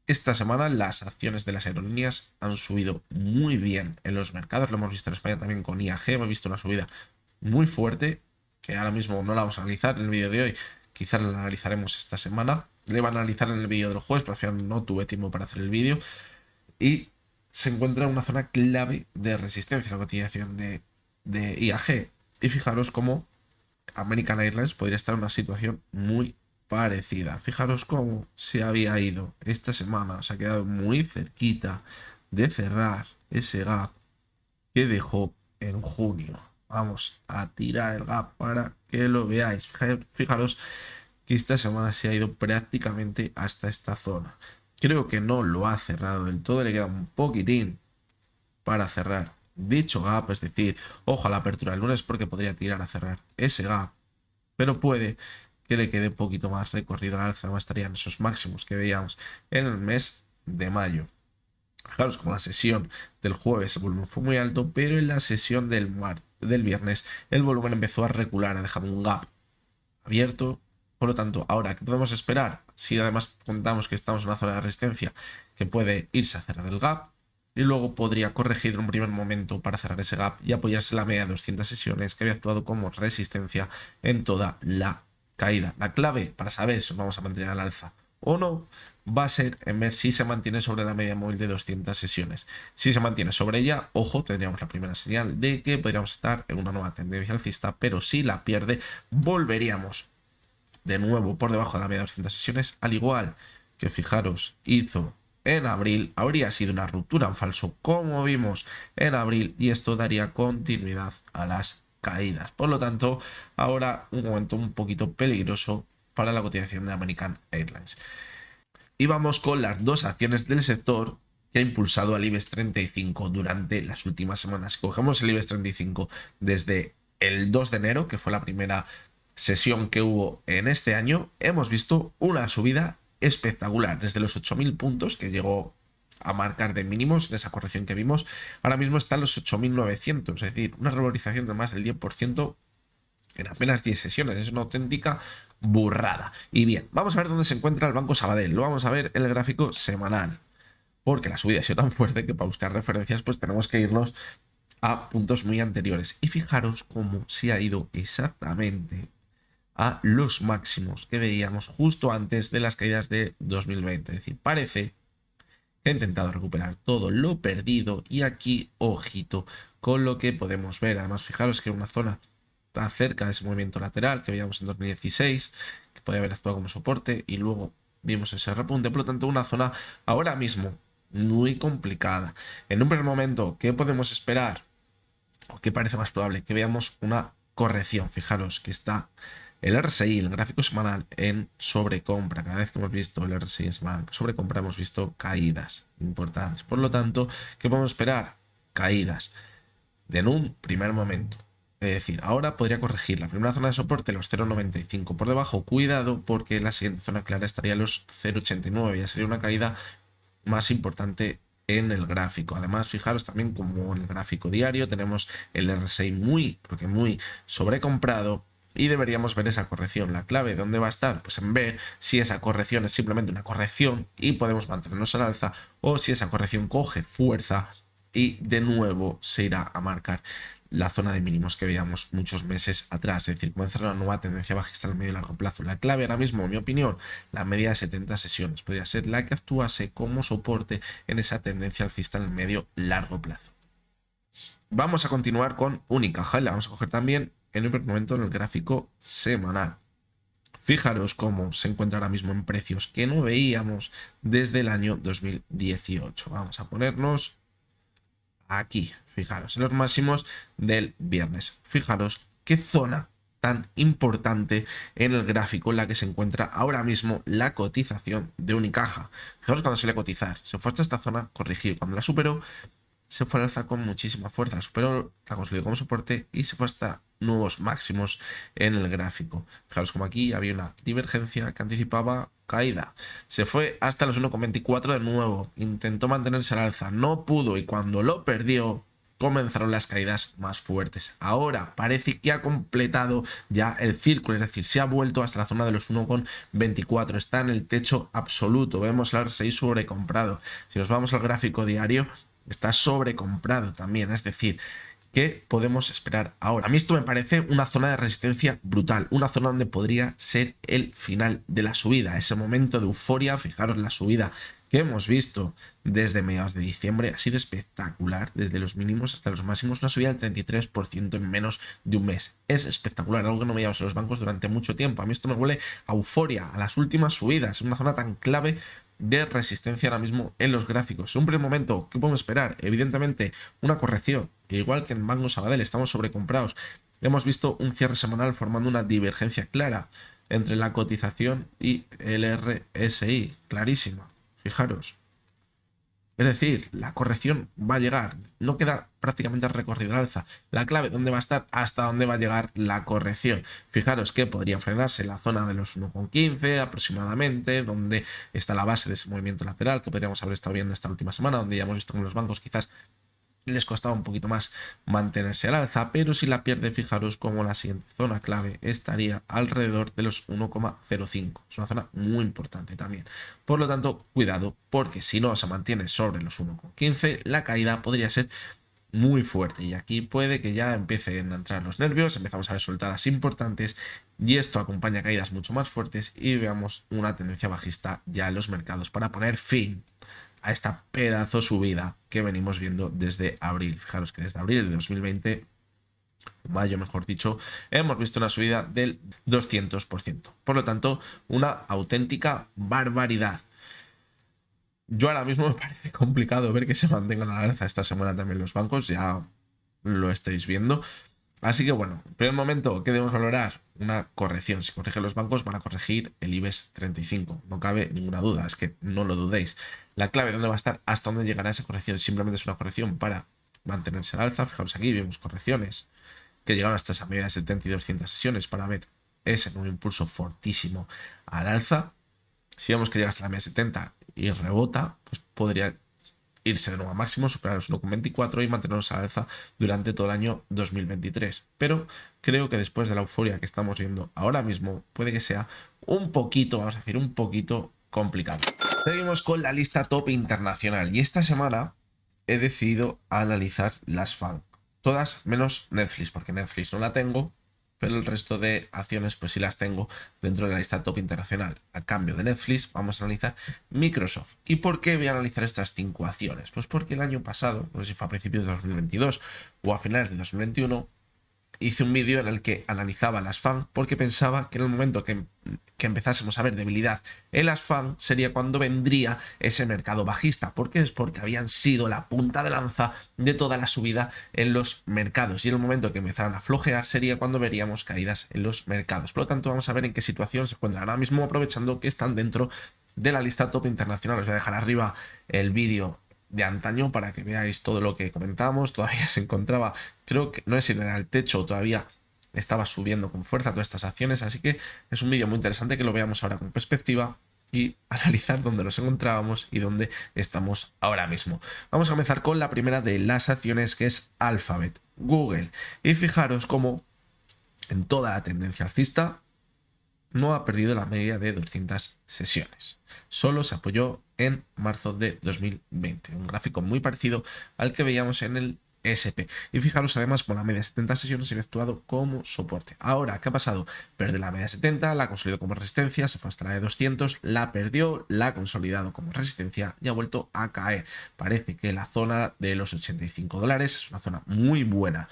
Esta semana las acciones de las aerolíneas han subido muy bien en los mercados. Lo hemos visto en España también con IAG. Hemos visto una subida muy fuerte que ahora mismo no la vamos a analizar en el vídeo de hoy. Quizás la analizaremos esta semana. Le iba a analizar en el vídeo del jueves, pero al final no tuve tiempo para hacer el vídeo. Y se encuentra en una zona clave de resistencia, la cotización de IAG. Y fijaros cómo American Airlines podría estar en una situación muy parecida. Fijaros cómo se había ido esta semana, se ha quedado muy cerquita de cerrar ese gap que dejó en junio. Vamos a tirar el gap para que lo veáis. Fijaros que esta semana se ha ido prácticamente hasta esta zona. Creo que no lo ha cerrado del todo, le queda un poquitín para cerrar dicho gap, es decir, ojo a la apertura del lunes porque podría tirar a cerrar ese gap, pero puede que le quede un poquito más recorrido al alza, no estarían esos máximos que veíamos en el mes de mayo. Fijaros como la sesión del jueves el volumen fue muy alto, pero en la sesión del viernes el volumen empezó a recular, a dejar un gap abierto. Por lo tanto, ahora, ¿qué podemos esperar? Si además contamos que estamos en una zona de resistencia que puede irse a cerrar el gap y luego podría corregir en un primer momento para cerrar ese gap y apoyarse en la media de 200 sesiones que había actuado como resistencia en toda la caída. La clave para saber si nos vamos a mantener al alza o no va a ser en ver si se mantiene sobre la media móvil de 200 sesiones. Si se mantiene sobre ella, ojo, tendríamos la primera señal de que podríamos estar en una nueva tendencia alcista, pero si la pierde, volveríamos de nuevo por debajo de la media de 200 sesiones, al igual que fijaros hizo en abril. Habría sido una ruptura en falso como vimos en abril y esto daría continuidad a las caídas. Por lo tanto, ahora un momento un poquito peligroso para la cotización de American Airlines. Y vamos con las dos acciones del sector que ha impulsado al IBEX 35 durante las últimas semanas. Cogemos el IBEX 35 desde el 2 de enero, que fue la primera sesión que hubo en este año, hemos visto una subida espectacular desde los 8.000 puntos que llegó a marcar de mínimos en esa corrección que vimos. Ahora mismo está en los 8.900, es decir, una revalorización de más del 10% en apenas 10 sesiones. Es una auténtica burrada. Y bien, vamos a ver dónde se encuentra el Banco Sabadell. Lo vamos a ver en el gráfico semanal, porque la subida ha sido tan fuerte que para buscar referencias pues tenemos que irnos a puntos muy anteriores. Y fijaros cómo se ha ido exactamente a los máximos que veíamos justo antes de las caídas de 2020. Es decir, parece que ha intentado recuperar todo lo perdido y aquí, ojito, con lo que podemos ver. Además, fijaros que una zona está cerca de ese movimiento lateral que veíamos en 2016, que podía haber actuado como soporte y luego vimos ese repunte. Por lo tanto, una zona ahora mismo muy complicada. En un primer momento, ¿qué podemos esperar? ¿O qué parece más probable? Que veamos una corrección. Fijaros que está el RSI, el gráfico semanal, en sobrecompra. Cada vez que hemos visto el RSI semanal sobrecompra, hemos visto caídas importantes. Por lo tanto, ¿qué podemos esperar? Caídas en un primer momento. Es decir, ahora podría corregir la primera zona de soporte, los 0,95 por debajo. Cuidado porque la siguiente zona clara estaría los 0,89. Ya sería una caída más importante en el gráfico. Además, fijaros también como en el gráfico diario tenemos el RSI muy sobrecomprado y deberíamos ver esa corrección. La clave de dónde va a estar, pues en ver si esa corrección es simplemente una corrección y podemos mantenernos al alza, o si esa corrección coge fuerza y de nuevo se irá a marcar la zona de mínimos que veíamos muchos meses atrás, es decir, comenzar una nueva tendencia bajista en el medio y largo plazo. La clave ahora mismo, en mi opinión, la media de 70 sesiones podría ser la que actuase como soporte en esa tendencia alcista en el medio largo plazo. Vamos a continuar con Unicaja y la vamos a coger también en un momento en el gráfico semanal. Fijaros cómo se encuentra ahora mismo en precios que no veíamos desde el año 2018. Vamos a ponernos aquí, fijaros, en los máximos del viernes. Fijaros qué zona tan importante en el gráfico en la que se encuentra ahora mismo la cotización de Unicaja. Fijaros cuando suele cotizar, se fue hasta esta zona, corrigió, cuando la superó, se fue al alza con muchísima fuerza, la superó, la consolidó como soporte y se fue hasta nuevos máximos en el gráfico. Fijaros como aquí había una divergencia que anticipaba caída. Se fue hasta los 1,24 de nuevo, intentó mantenerse al alza, no pudo y cuando lo perdió comenzaron las caídas más fuertes. Ahora parece que ha completado ya el círculo, es decir, se ha vuelto hasta la zona de los 1,24, está en el techo absoluto, vemos el RSI sobrecomprado. Si nos vamos al gráfico diario, está sobrecomprado también, es decir, ¿qué podemos esperar ahora? A mí esto me parece una zona de resistencia brutal, una zona donde podría ser el final de la subida, ese momento de euforia. Fijaros la subida que hemos visto desde mediados de diciembre, ha sido espectacular, desde los mínimos hasta los máximos, una subida del 33% en menos de un mes. Es espectacular, algo que no veíamos en los bancos durante mucho tiempo. A mí esto me huele a euforia, a las últimas subidas, una zona tan clave de resistencia ahora mismo en los gráficos. En un primer momento, ¿qué podemos esperar? Evidentemente, una corrección, igual que en Banco Sabadell, estamos sobrecomprados. Hemos visto un cierre semanal formando una divergencia clara entre la cotización y el RSI, clarísima. Fijaros. Es decir, la corrección va a llegar, no queda prácticamente recorrido al alza. La clave, ¿dónde va a estar? Hasta dónde va a llegar la corrección. Fijaros que podría frenarse en la zona de los 1,15 aproximadamente, donde está la base de ese movimiento lateral que podríamos haber estado viendo esta última semana, donde ya hemos visto que los bancos quizás les costaba un poquito más mantenerse al alza, pero si la pierde, fijaros como la siguiente zona clave estaría alrededor de los 1,05. Es una zona muy importante también. Por lo tanto, cuidado, porque si no se mantiene sobre los 1,15, la caída podría ser muy fuerte y aquí puede que ya empiecen a entrar los nervios, empezamos a ver soltadas importantes y esto acompaña caídas mucho más fuertes y veamos una tendencia bajista ya en los mercados para poner fin a esta pedazo subida que venimos viendo desde abril. Fijaros que desde abril de 2020, mayo mejor dicho, hemos visto una subida del 200%. Por lo tanto, una auténtica barbaridad. Yo ahora mismo me parece complicado ver que se mantengan a la alza esta semana también los bancos, ya lo estáis viendo. Así que bueno, en primer momento, ¿qué debemos valorar? Una corrección. Si corrigen los bancos, van a corregir el IBEX 35. No cabe ninguna duda, es que no lo dudéis. La clave, ¿dónde va a estar? ¿Hasta dónde llegará esa corrección? Simplemente es una corrección para mantenerse al alza. Fijaros aquí, vemos correcciones que llegaron hasta esa media de 70 y 200 sesiones para ver ese nuevo impulso fortísimo al alza. Si vemos que llega hasta la media 70 y rebota, pues podría irse de nuevo a máximo, superar los 1,24 y mantenernos a la alza durante todo el año 2023. Pero creo que después de la euforia que estamos viendo ahora mismo, puede que sea un poquito, vamos a decir, un poquito complicado. Seguimos con la lista top internacional y esta semana he decidido analizar las FANG. Todas menos Netflix, porque Netflix no la tengo pero el resto de acciones pues sí las tengo dentro de la lista top internacional. A cambio de Netflix vamos a analizar Microsoft. ¿Y por qué voy a analizar estas 5 acciones? Pues porque el año pasado, no sé si fue a principios de 2022 o a finales de 2021, hice un vídeo en el que analizaba las FAN porque pensaba que en el momento que empezásemos a ver debilidad en las FAN sería cuando vendría ese mercado bajista. ¿Por qué? Es porque habían sido la punta de lanza de toda la subida en los mercados y en el momento que empezaran a flojear sería cuando veríamos caídas en los mercados. Por lo tanto, vamos a ver en qué situación se encuentran ahora mismo, aprovechando que están dentro de la lista top internacional. Os voy a dejar arriba el vídeo de antaño para que veáis todo lo que comentamos. Todavía se encontraba, creo que no es si era el techo, todavía estaba subiendo con fuerza todas estas acciones, así que es un vídeo muy interesante que lo veamos ahora con perspectiva y analizar dónde nos encontrábamos y dónde estamos ahora mismo. Vamos a comenzar con la primera de las acciones, que es Alphabet, Google, y fijaros cómo en toda la tendencia alcista no ha perdido la media de 200 sesiones. Solo se apoyó en marzo de 2020. Un gráfico muy parecido al que veíamos en el SP. Y fijaros además con la media de 70 sesiones se ha actuado como soporte. Ahora, ¿qué ha pasado? Perdió la media de 70, la consolidó como resistencia, se fue hasta la de 200, la perdió, la ha consolidado como resistencia y ha vuelto a caer. Parece que la zona de los $85 es una zona muy buena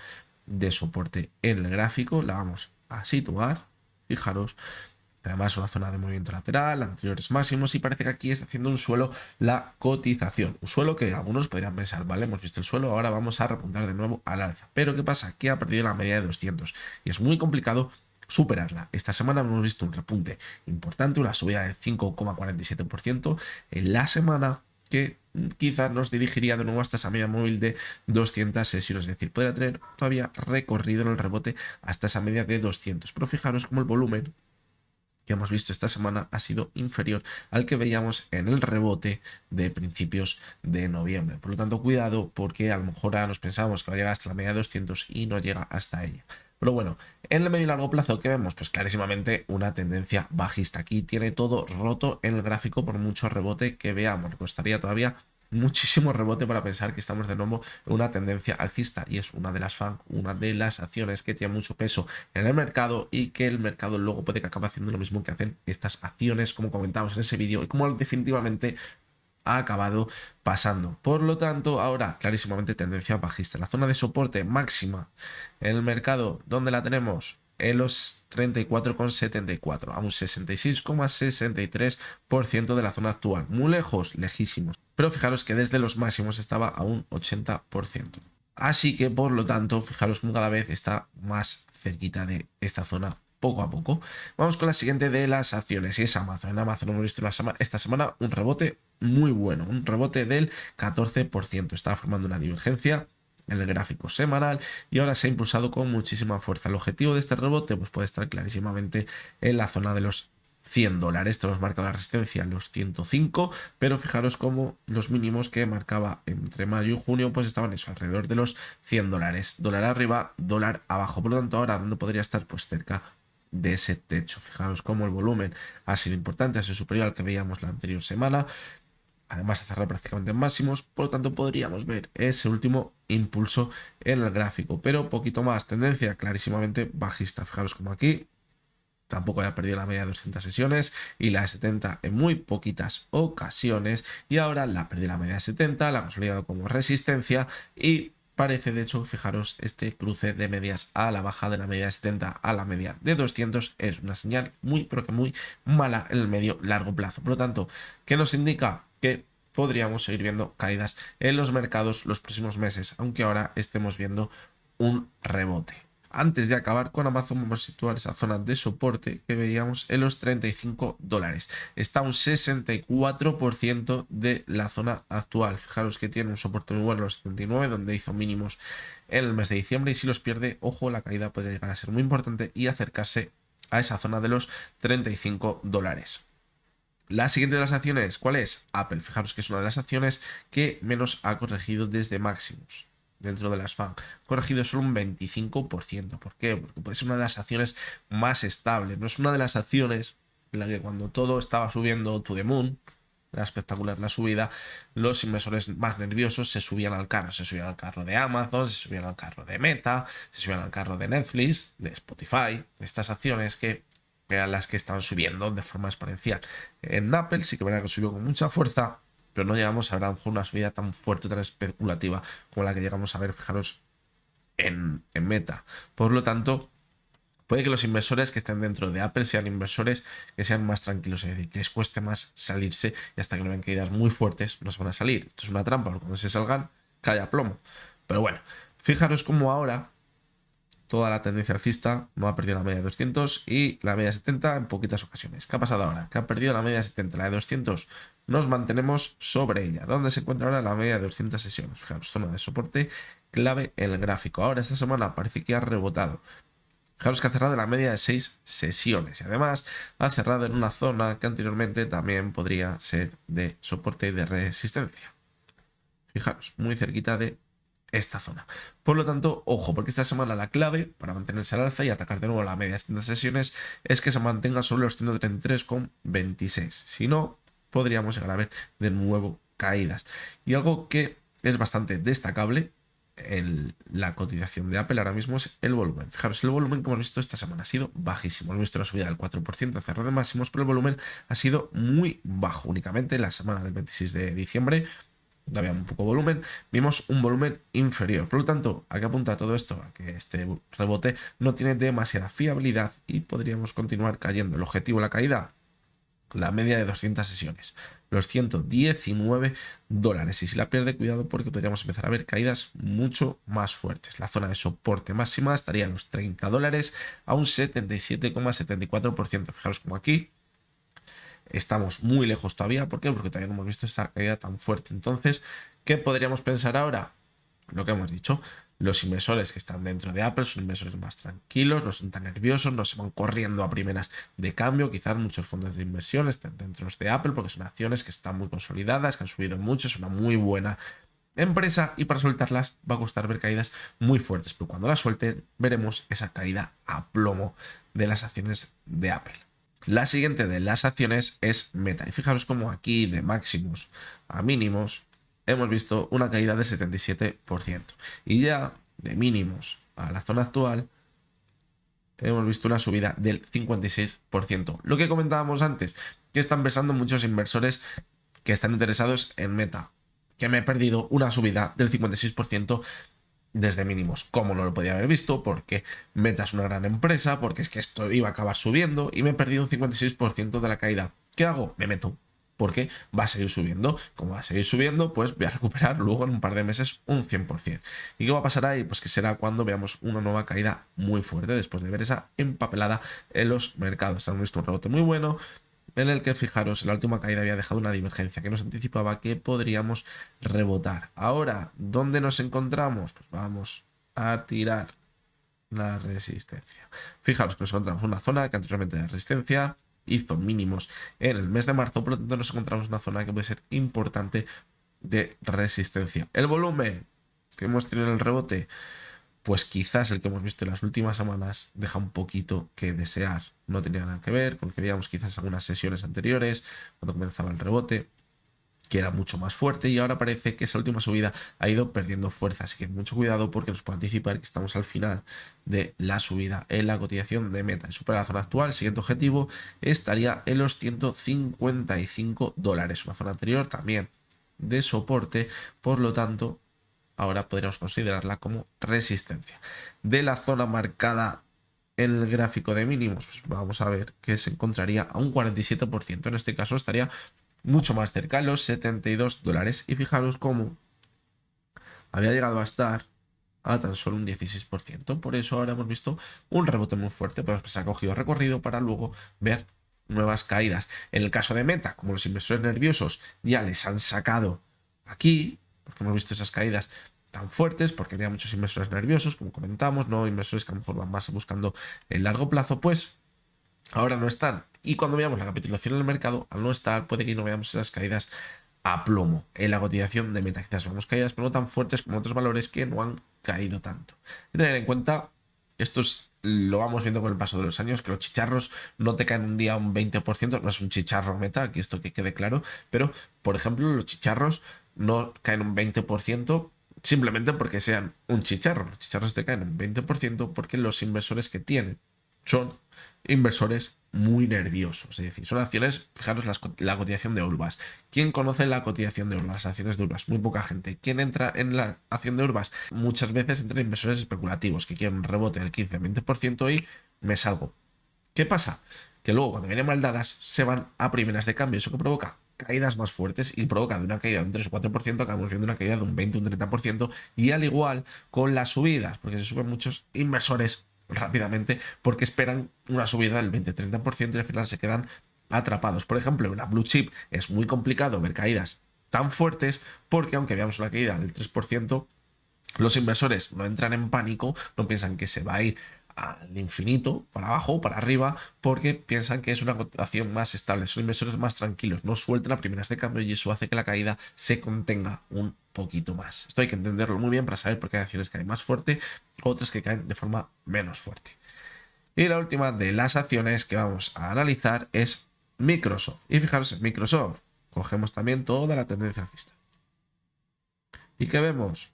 de soporte en el gráfico. La vamos a situar. Fijaros, además una zona de movimiento lateral, anteriores máximos, y parece que aquí está haciendo un suelo la cotización. Un suelo que algunos podrían pensar, vale, hemos visto el suelo, ahora vamos a repuntar de nuevo al alza. Pero ¿qué pasa? Que ha perdido la media de 200 y es muy complicado superarla. Esta semana hemos visto un repunte importante, una subida del 5,47% en la semana, que quizás nos dirigiría de nuevo hasta esa media móvil de 200 sesiones, es decir, podría tener todavía recorrido en el rebote hasta esa media de 200, pero fijaros como el volumen que hemos visto esta semana ha sido inferior al que veíamos en el rebote de principios de noviembre. Por lo tanto, cuidado, porque a lo mejor ahora nos pensamos que va a llegar hasta la media de 200 y no llega hasta ella. Pero bueno, en el medio y largo plazo, ¿qué vemos? Pues clarísimamente una tendencia bajista. Aquí tiene todo roto en el gráfico por mucho rebote que veamos. Le costaría todavía muchísimo rebote para pensar que estamos de nuevo en una tendencia alcista, y es una de las FAN, una de las acciones que tiene mucho peso en el mercado y que el mercado luego puede que acabe haciendo lo mismo que hacen estas acciones, como comentamos en ese vídeo, y como definitivamente ha acabado pasando. Por lo tanto, ahora clarísimamente tendencia bajista. La zona de soporte máxima en el mercado, ¿dónde la tenemos? En los 34,74, a un 66,63% de la zona actual. Muy lejos, lejísimos. Pero fijaros que desde los máximos estaba a un 80%. Así que, por lo tanto, fijaros como cada vez está más cerquita de esta zona poco a poco. Vamos con la siguiente de las acciones, y es Amazon. En Amazon hemos visto esta semana un rebote muy bueno, un rebote del 14%. Estaba formando una divergencia en el gráfico semanal y ahora se ha impulsado con muchísima fuerza. El objetivo de este rebote pues puede estar clarísimamente en la zona de los $100. Esto nos marca la resistencia en los 105, pero fijaros cómo los mínimos que marcaba entre mayo y junio pues estaban eso, alrededor de los $100. Dólar arriba, dólar abajo. Por lo tanto, ahora donde podría estar pues cerca de ese techo. Fijaros cómo el volumen ha sido importante, ha sido superior al que veíamos la anterior semana. Además, ha cerrado prácticamente en máximos, por lo tanto podríamos ver ese último impulso en el gráfico, pero poquito más, tendencia clarísimamente bajista. Fijaros como aquí tampoco había perdido la media de 200 sesiones y la de 70 en muy poquitas ocasiones, y ahora la perdió la media de 70, la ha consolidado como resistencia y parece, de hecho, fijaros, este cruce de medias a la baja de la media de 70 a la media de 200 es una señal muy, pero que muy mala en el medio largo plazo. Por lo tanto, ¿qué nos indica? Que podríamos seguir viendo caídas en los mercados los próximos meses, aunque ahora estemos viendo un rebote. Antes de acabar con Amazon, vamos a situar esa zona de soporte que veíamos en los $35. Está un 64% de la zona actual. Fijaros que tiene un soporte muy bueno en los 79, donde hizo mínimos en el mes de diciembre, y si los pierde, ojo, la caída puede llegar a ser muy importante y acercarse a esa zona de los $35. La siguiente de las acciones, ¿cuál es? Apple. Fijaros que es una de las acciones que menos ha corregido desde máximos dentro de las FAN. Corregido solo un 25%. ¿Por qué? Porque puede ser una de las acciones más estables. No es una de las acciones en la que cuando todo estaba subiendo to the moon, era espectacular la subida, los inversores más nerviosos se subían al carro. Se subían al carro de Amazon, se subían al carro de Meta, se subían al carro de Netflix, de Spotify, estas acciones que eran las que estaban subiendo de forma exponencial. En Apple sí que verdad que subió con mucha fuerza, pero no llegamos a ver a lo mejor una subida tan fuerte, tan especulativa como la que llegamos a ver, fijaros, en Meta. Por lo tanto, puede que los inversores que estén dentro de Apple sean inversores que sean más tranquilos, es decir, que les cueste más salirse y hasta que no ven caídas muy fuertes no se van a salir. Esto es una trampa, porque cuando se salgan, cae a plomo. Pero bueno, fijaros cómo ahora toda la tendencia alcista no ha perdido la media de 200 y la media de 70 en poquitas ocasiones. ¿Qué ha pasado ahora? Que ha perdido la media de 70, la de 200. Nos mantenemos sobre ella. ¿Dónde se encuentra ahora la media de 200 sesiones? Fijaros, zona de soporte clave en el gráfico. Ahora esta semana parece que ha rebotado. Fijaros que ha cerrado en la media de 6 sesiones y además ha cerrado en una zona que anteriormente también podría ser de soporte y de resistencia. Fijaros, muy cerquita de esta zona. Por lo tanto, ojo, porque esta semana la clave para mantenerse al alza y atacar de nuevo la media de 70 sesiones es que se mantenga sobre los 133,26. Si no, podríamos llegar a ver de nuevo caídas. Y algo que es bastante destacable en la cotización de Apple ahora mismo es el volumen. Fijaros, el volumen que hemos visto esta semana ha sido bajísimo. Hemos visto una subida del 4%, cerrado de máximos, pero el volumen ha sido muy bajo. Únicamente la semana del 26 de diciembre había un poco de volumen, vimos un volumen inferior. Por lo tanto, ¿a qué apunta todo esto? A que este rebote no tiene demasiada fiabilidad y podríamos continuar cayendo. El objetivo de la caída, la media de 200 sesiones, los $119. Y si la pierde, cuidado porque podríamos empezar a ver caídas mucho más fuertes. La zona de soporte máxima estaría en los $30 a un 77,74%. Fijaros como aquí estamos muy lejos todavía. ¿Por qué? Porque todavía no hemos visto esta caída tan fuerte. Entonces, ¿qué podríamos pensar ahora? Lo que hemos dicho, los inversores que están dentro de Apple son inversores más tranquilos, no son tan nerviosos, no se van corriendo a primeras de cambio. Quizás muchos fondos de inversión estén dentro de Apple porque son acciones que están muy consolidadas, que han subido mucho, es una muy buena empresa y para soltarlas va a costar ver caídas muy fuertes, pero cuando las suelten veremos esa caída a plomo de las acciones de Apple. La siguiente de las acciones es Meta. Y fijaros cómo aquí de máximos a mínimos hemos visto una caída del 77%. Y ya de mínimos a la zona actual hemos visto una subida del 56%. Lo que comentábamos antes, que están pensando muchos inversores que están interesados en Meta, que me he perdido una subida del 56% desde mínimos. ¿Cómo no lo podía haber visto? Porque Meta es una gran empresa, porque es que esto iba a acabar subiendo y me he perdido un 56% de la caída. ¿Qué hago? Me meto, porque va a seguir subiendo. Como va a seguir subiendo, pues voy a recuperar luego en un par de meses un 100%. ¿Y qué va a pasar ahí? Pues que será cuando veamos una nueva caída muy fuerte después de ver esa empapelada en los mercados. Hemos visto un rebote muy bueno, en el que, fijaros, en la última caída había dejado una divergencia que nos anticipaba que podríamos rebotar. Ahora, ¿dónde nos encontramos? Pues vamos a tirar la resistencia. Fijaros que nos encontramos en una zona que anteriormente de resistencia hizo mínimos en el mes de marzo, por lo tanto nos encontramos en una zona que puede ser importante de resistencia. El volumen que hemos tenido en el rebote, pues quizás el que hemos visto en las últimas semanas deja un poquito que desear. No tenía nada que ver con lo que veíamos quizás algunas sesiones anteriores, cuando comenzaba el rebote, que era mucho más fuerte, y ahora parece que esa última subida ha ido perdiendo fuerza. Así que mucho cuidado porque nos puede anticipar que estamos al final de la subida en la cotización de Meta. Y supera la zona actual, el siguiente objetivo estaría en los $155. Una zona anterior también de soporte, por lo tanto ahora podríamos considerarla como resistencia. De la zona marcada en el gráfico de mínimos, pues vamos a ver que se encontraría a un 47%. En este caso estaría mucho más cerca, los $72. Y fijaros cómo había llegado a estar a tan solo un 16%. Por eso ahora hemos visto un rebote muy fuerte, pero se ha cogido recorrido para luego ver nuevas caídas. En el caso de Meta, como los inversores nerviosos ya les han sacado aquí, porque hemos visto esas caídas tan fuertes, porque había muchos inversores nerviosos, como comentamos, no inversores que a lo mejor van más buscando el largo plazo, pues ahora no están. Y cuando veamos la capitulación en el mercado, al no estar, puede que no veamos esas caídas a plomo en la cotización de Meta. Quizás veamos caídas, pero no tan fuertes como otros valores que no han caído tanto. Hay que tener en cuenta, esto es lo vamos viendo con el paso de los años, que los chicharros no te caen un día un 20%, no es un chicharro meta, aquí esto que quede claro, pero por ejemplo los chicharros no caen un 20% simplemente porque sean un chicharro, los chicharros te caen un 20% porque los inversores que tienen son inversores muy nerviosos, es decir, son acciones, fijaros la cotización de Urbas. ¿Quién conoce la cotización de Urbas, las acciones de Urbas? Muy poca gente. ¿Quién entra en la acción de Urbas? Muchas veces entran inversores especulativos que quieren un rebote del 15-20% y me salgo. ¿Qué pasa? Que luego cuando vienen mal dadas se van a primeras de cambio, eso que provoca caídas más fuertes y provoca de una caída de un 3 o 4%, acabamos viendo una caída de un 20 o un 30%, y al igual con las subidas, porque se suben muchos inversores rápidamente porque esperan una subida del 20-30% y al final se quedan atrapados. Por ejemplo, en una blue chip es muy complicado ver caídas tan fuertes porque aunque veamos una caída del 3%, los inversores no entran en pánico, no piensan que se va a ir al infinito, para abajo o para arriba, porque piensan que es una cotación más estable, son inversores más tranquilos, no sueltan a primeras de cambio y eso hace que la caída se contenga un poquito más. Esto hay que entenderlo muy bien para saber por qué hay acciones que caen más fuerte, otras que caen de forma menos fuerte. Y la última de las acciones que vamos a analizar es Microsoft. Y fijaros en Microsoft, cogemos también toda la tendencia alcista. ¿Y qué vemos?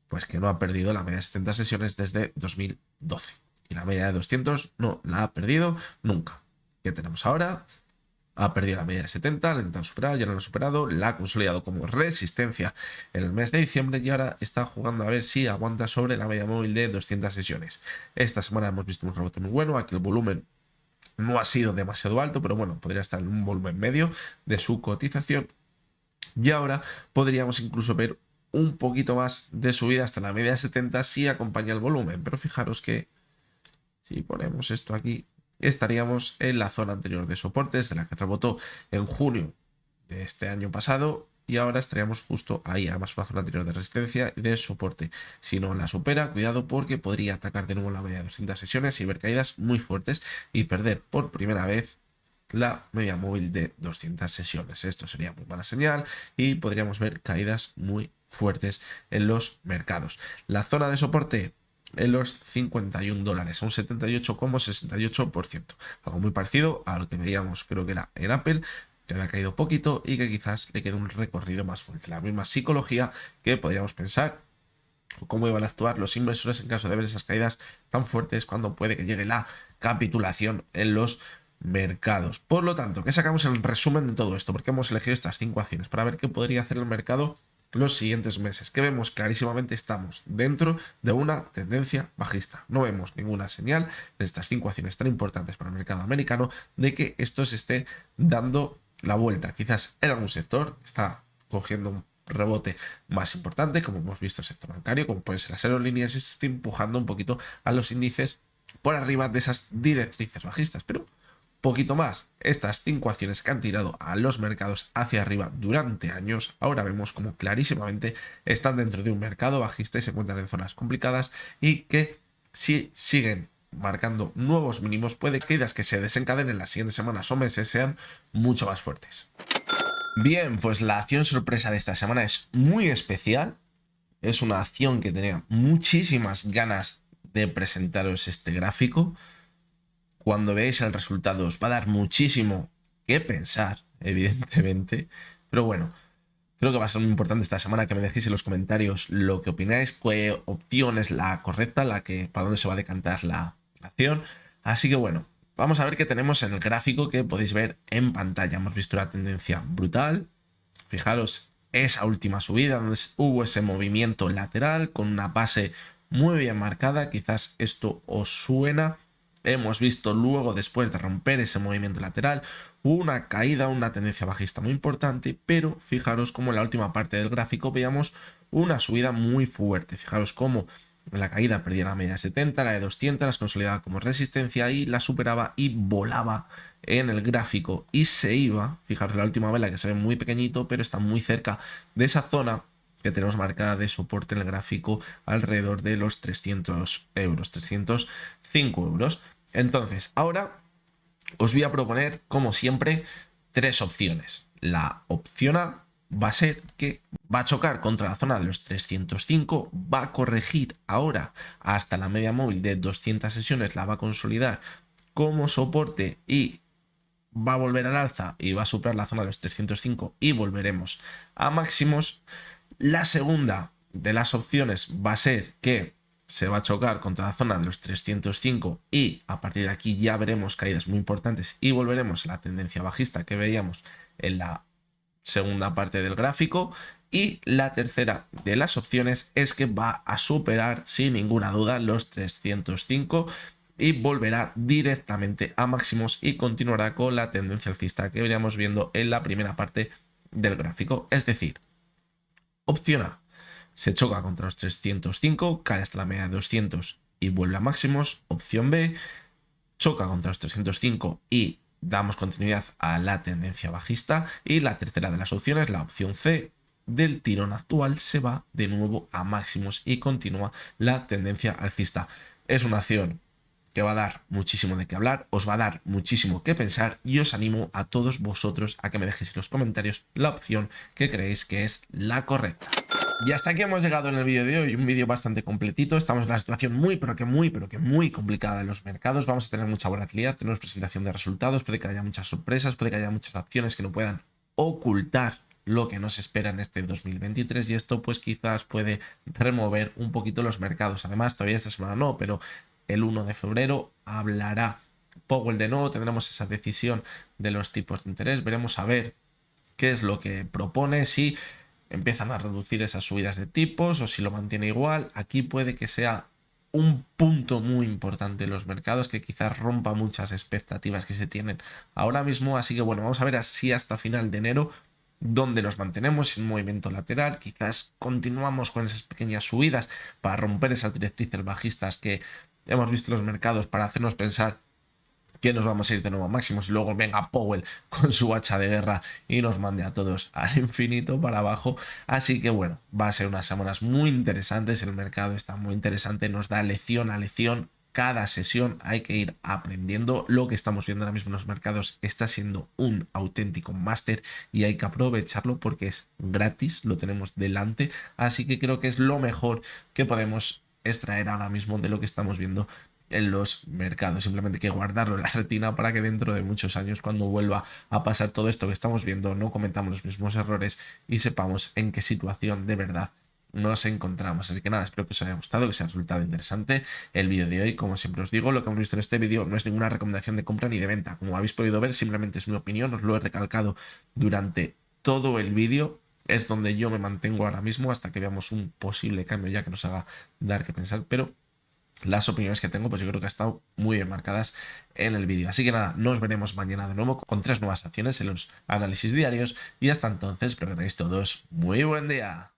Pues que no ha perdido la media de 70 sesiones desde 2012. Y la media de 200 no la ha perdido nunca. ¿Qué tenemos ahora? Ha perdido la media de 70, la ha intentado superar, ya no la ha superado, la ha consolidado como resistencia en el mes de diciembre y ahora está jugando a ver si aguanta sobre la media móvil de 200 sesiones. Esta semana hemos visto un rebote muy bueno, aquí el volumen no ha sido demasiado alto, pero bueno, podría estar en un volumen medio de su cotización. Y ahora podríamos incluso ver un poquito más de subida hasta la media de 70 si acompaña el volumen. Pero fijaros que si ponemos esto aquí, estaríamos en la zona anterior de soportes, de la que rebotó en junio de este año pasado. Y ahora estaríamos justo ahí, además una zona anterior de resistencia y de soporte. Si no la supera, cuidado porque podría atacar de nuevo la media de 200 sesiones y ver caídas muy fuertes y perder por primera vez la media móvil de 200 sesiones. Esto sería muy mala señal y podríamos ver caídas muy fuertes en los mercados. La zona de soporte en los $51, un 78,68%. Algo muy parecido a lo que veíamos, creo que era en Apple, que había caído poquito y que quizás le quede un recorrido más fuerte. La misma psicología que podríamos pensar cómo iban a actuar los inversores en caso de ver esas caídas tan fuertes cuando puede que llegue la capitulación en los mercados. Por lo tanto, ¿qué sacamos en resumen de todo esto? Porque hemos elegido estas 5 acciones para ver qué podría hacer el mercado los siguientes meses. Que vemos clarísimamente estamos dentro de una tendencia bajista. No vemos ninguna señal en estas 5 acciones tan importantes para el mercado americano de que esto se esté dando la vuelta. Quizás en algún sector está cogiendo un rebote más importante, como hemos visto el sector bancario, como pueden ser las aerolíneas, y esto está empujando un poquito a los índices por arriba de esas directrices bajistas, pero poquito más. Estas 5 acciones que han tirado a los mercados hacia arriba durante años, ahora vemos como clarísimamente están dentro de un mercado bajista y se encuentran en zonas complicadas y que si siguen marcando nuevos mínimos, puede que caídas que se desencadenen en las siguientes semanas o meses sean mucho más fuertes. Bien, pues la acción sorpresa de esta semana es muy especial. Es una acción que tenía muchísimas ganas de presentaros este gráfico. Cuando veáis el resultado os va a dar muchísimo que pensar, evidentemente. Pero bueno, creo que va a ser muy importante esta semana que me dejéis en los comentarios lo que opináis, qué opción es la correcta, para dónde se va a decantar la acción. Así que bueno, vamos a ver qué tenemos en el gráfico que podéis ver en pantalla. Hemos visto una tendencia brutal. Fijaros esa última subida donde hubo ese movimiento lateral con una base muy bien marcada. Quizás esto os suena. Hemos visto luego, después de romper ese movimiento lateral, una caída, una tendencia bajista muy importante, pero fijaros como en la última parte del gráfico veíamos una subida muy fuerte. Fijaros cómo en la caída perdía la media de 70, la de 200, las consolidaba como resistencia y la superaba y volaba en el gráfico y se iba. Fijaros la última vela que se ve muy pequeñito, pero está muy cerca de esa zona que tenemos marcada de soporte en el gráfico alrededor de los 300 euros, 305 euros. Entonces, ahora os voy a proponer, como siempre, 3 opciones. La opción A, va a ser que va a chocar contra la zona de los 305, va a corregir ahora hasta la media móvil de 200 sesiones, la va a consolidar como soporte y va a volver al alza y va a superar la zona de los 305 y volveremos a máximos. La segunda de las opciones va a ser que se va a chocar contra la zona de los 305 y a partir de aquí ya veremos caídas muy importantes y volveremos a la tendencia bajista que veíamos en la segunda parte del gráfico. Y la tercera de las opciones es que va a superar sin ninguna duda los 305 y volverá directamente a máximos y continuará con la tendencia alcista que veníamos viendo en la primera parte del gráfico. Es decir, opción A, se choca contra los 305, cae hasta la media de 200 y vuelve a máximos. Opción B, choca contra los 305 y damos continuidad a la tendencia bajista. Y la tercera de las opciones, la opción C, del tirón actual se va de nuevo a máximos y continúa la tendencia alcista. Es una acción que va a dar muchísimo de qué hablar, os va a dar muchísimo que pensar y os animo a todos vosotros a que me dejéis en los comentarios la opción que creéis que es la correcta. Y hasta aquí hemos llegado en el vídeo de hoy, un vídeo bastante completito. Estamos en una situación muy complicada en los mercados. Vamos a tener mucha volatilidad, tenemos presentación de resultados, puede que haya muchas sorpresas, puede que haya muchas acciones que no puedan ocultar lo que nos espera en este 2023 y esto pues quizás puede remover un poquito los mercados. Además, todavía esta semana no, pero el 1 de febrero hablará Powell de nuevo, tendremos esa decisión de los tipos de interés, veremos a ver qué es lo que propone, si empiezan a reducir esas subidas de tipos o si lo mantiene igual. Aquí puede que sea un punto muy importante en los mercados que quizás rompa muchas expectativas que se tienen ahora mismo, así que bueno, vamos a ver así hasta final de enero donde nos mantenemos en movimiento lateral, quizás continuamos con esas pequeñas subidas para romper esas directrices bajistas que hemos visto en los mercados para hacernos pensar que nos vamos a ir de nuevo a máximos y luego venga Powell con su hacha de guerra y nos mande a todos al infinito para abajo. Así que bueno, va a ser unas semanas muy interesantes, el mercado está muy interesante, nos da lección a lección. Cada sesión hay que ir aprendiendo. Lo que estamos viendo ahora mismo en los mercados está siendo un auténtico máster y hay que aprovecharlo porque es gratis, lo tenemos delante. Así que creo que es lo mejor que podemos extraer ahora mismo de lo que estamos viendo en los mercados. Simplemente hay que guardarlo en la retina para que dentro de muchos años, cuando vuelva a pasar todo esto que estamos viendo, no cometamos los mismos errores y sepamos en qué situación de verdad nos encontramos. Así que nada, espero que os haya gustado, que os haya resultado interesante el vídeo de hoy. Como siempre os digo, lo que hemos visto en este vídeo no es ninguna recomendación de compra ni de venta. Como habéis podido ver, simplemente es mi opinión, os lo he recalcado durante todo el vídeo. Es donde yo me mantengo ahora mismo hasta que veamos un posible cambio ya que nos haga dar que pensar, pero las opiniones que tengo pues yo creo que han estado muy bien marcadas en el vídeo. Así que nada, nos veremos mañana de nuevo con 3 nuevas acciones en los análisis diarios y hasta entonces espero que tengáis todos muy buen día.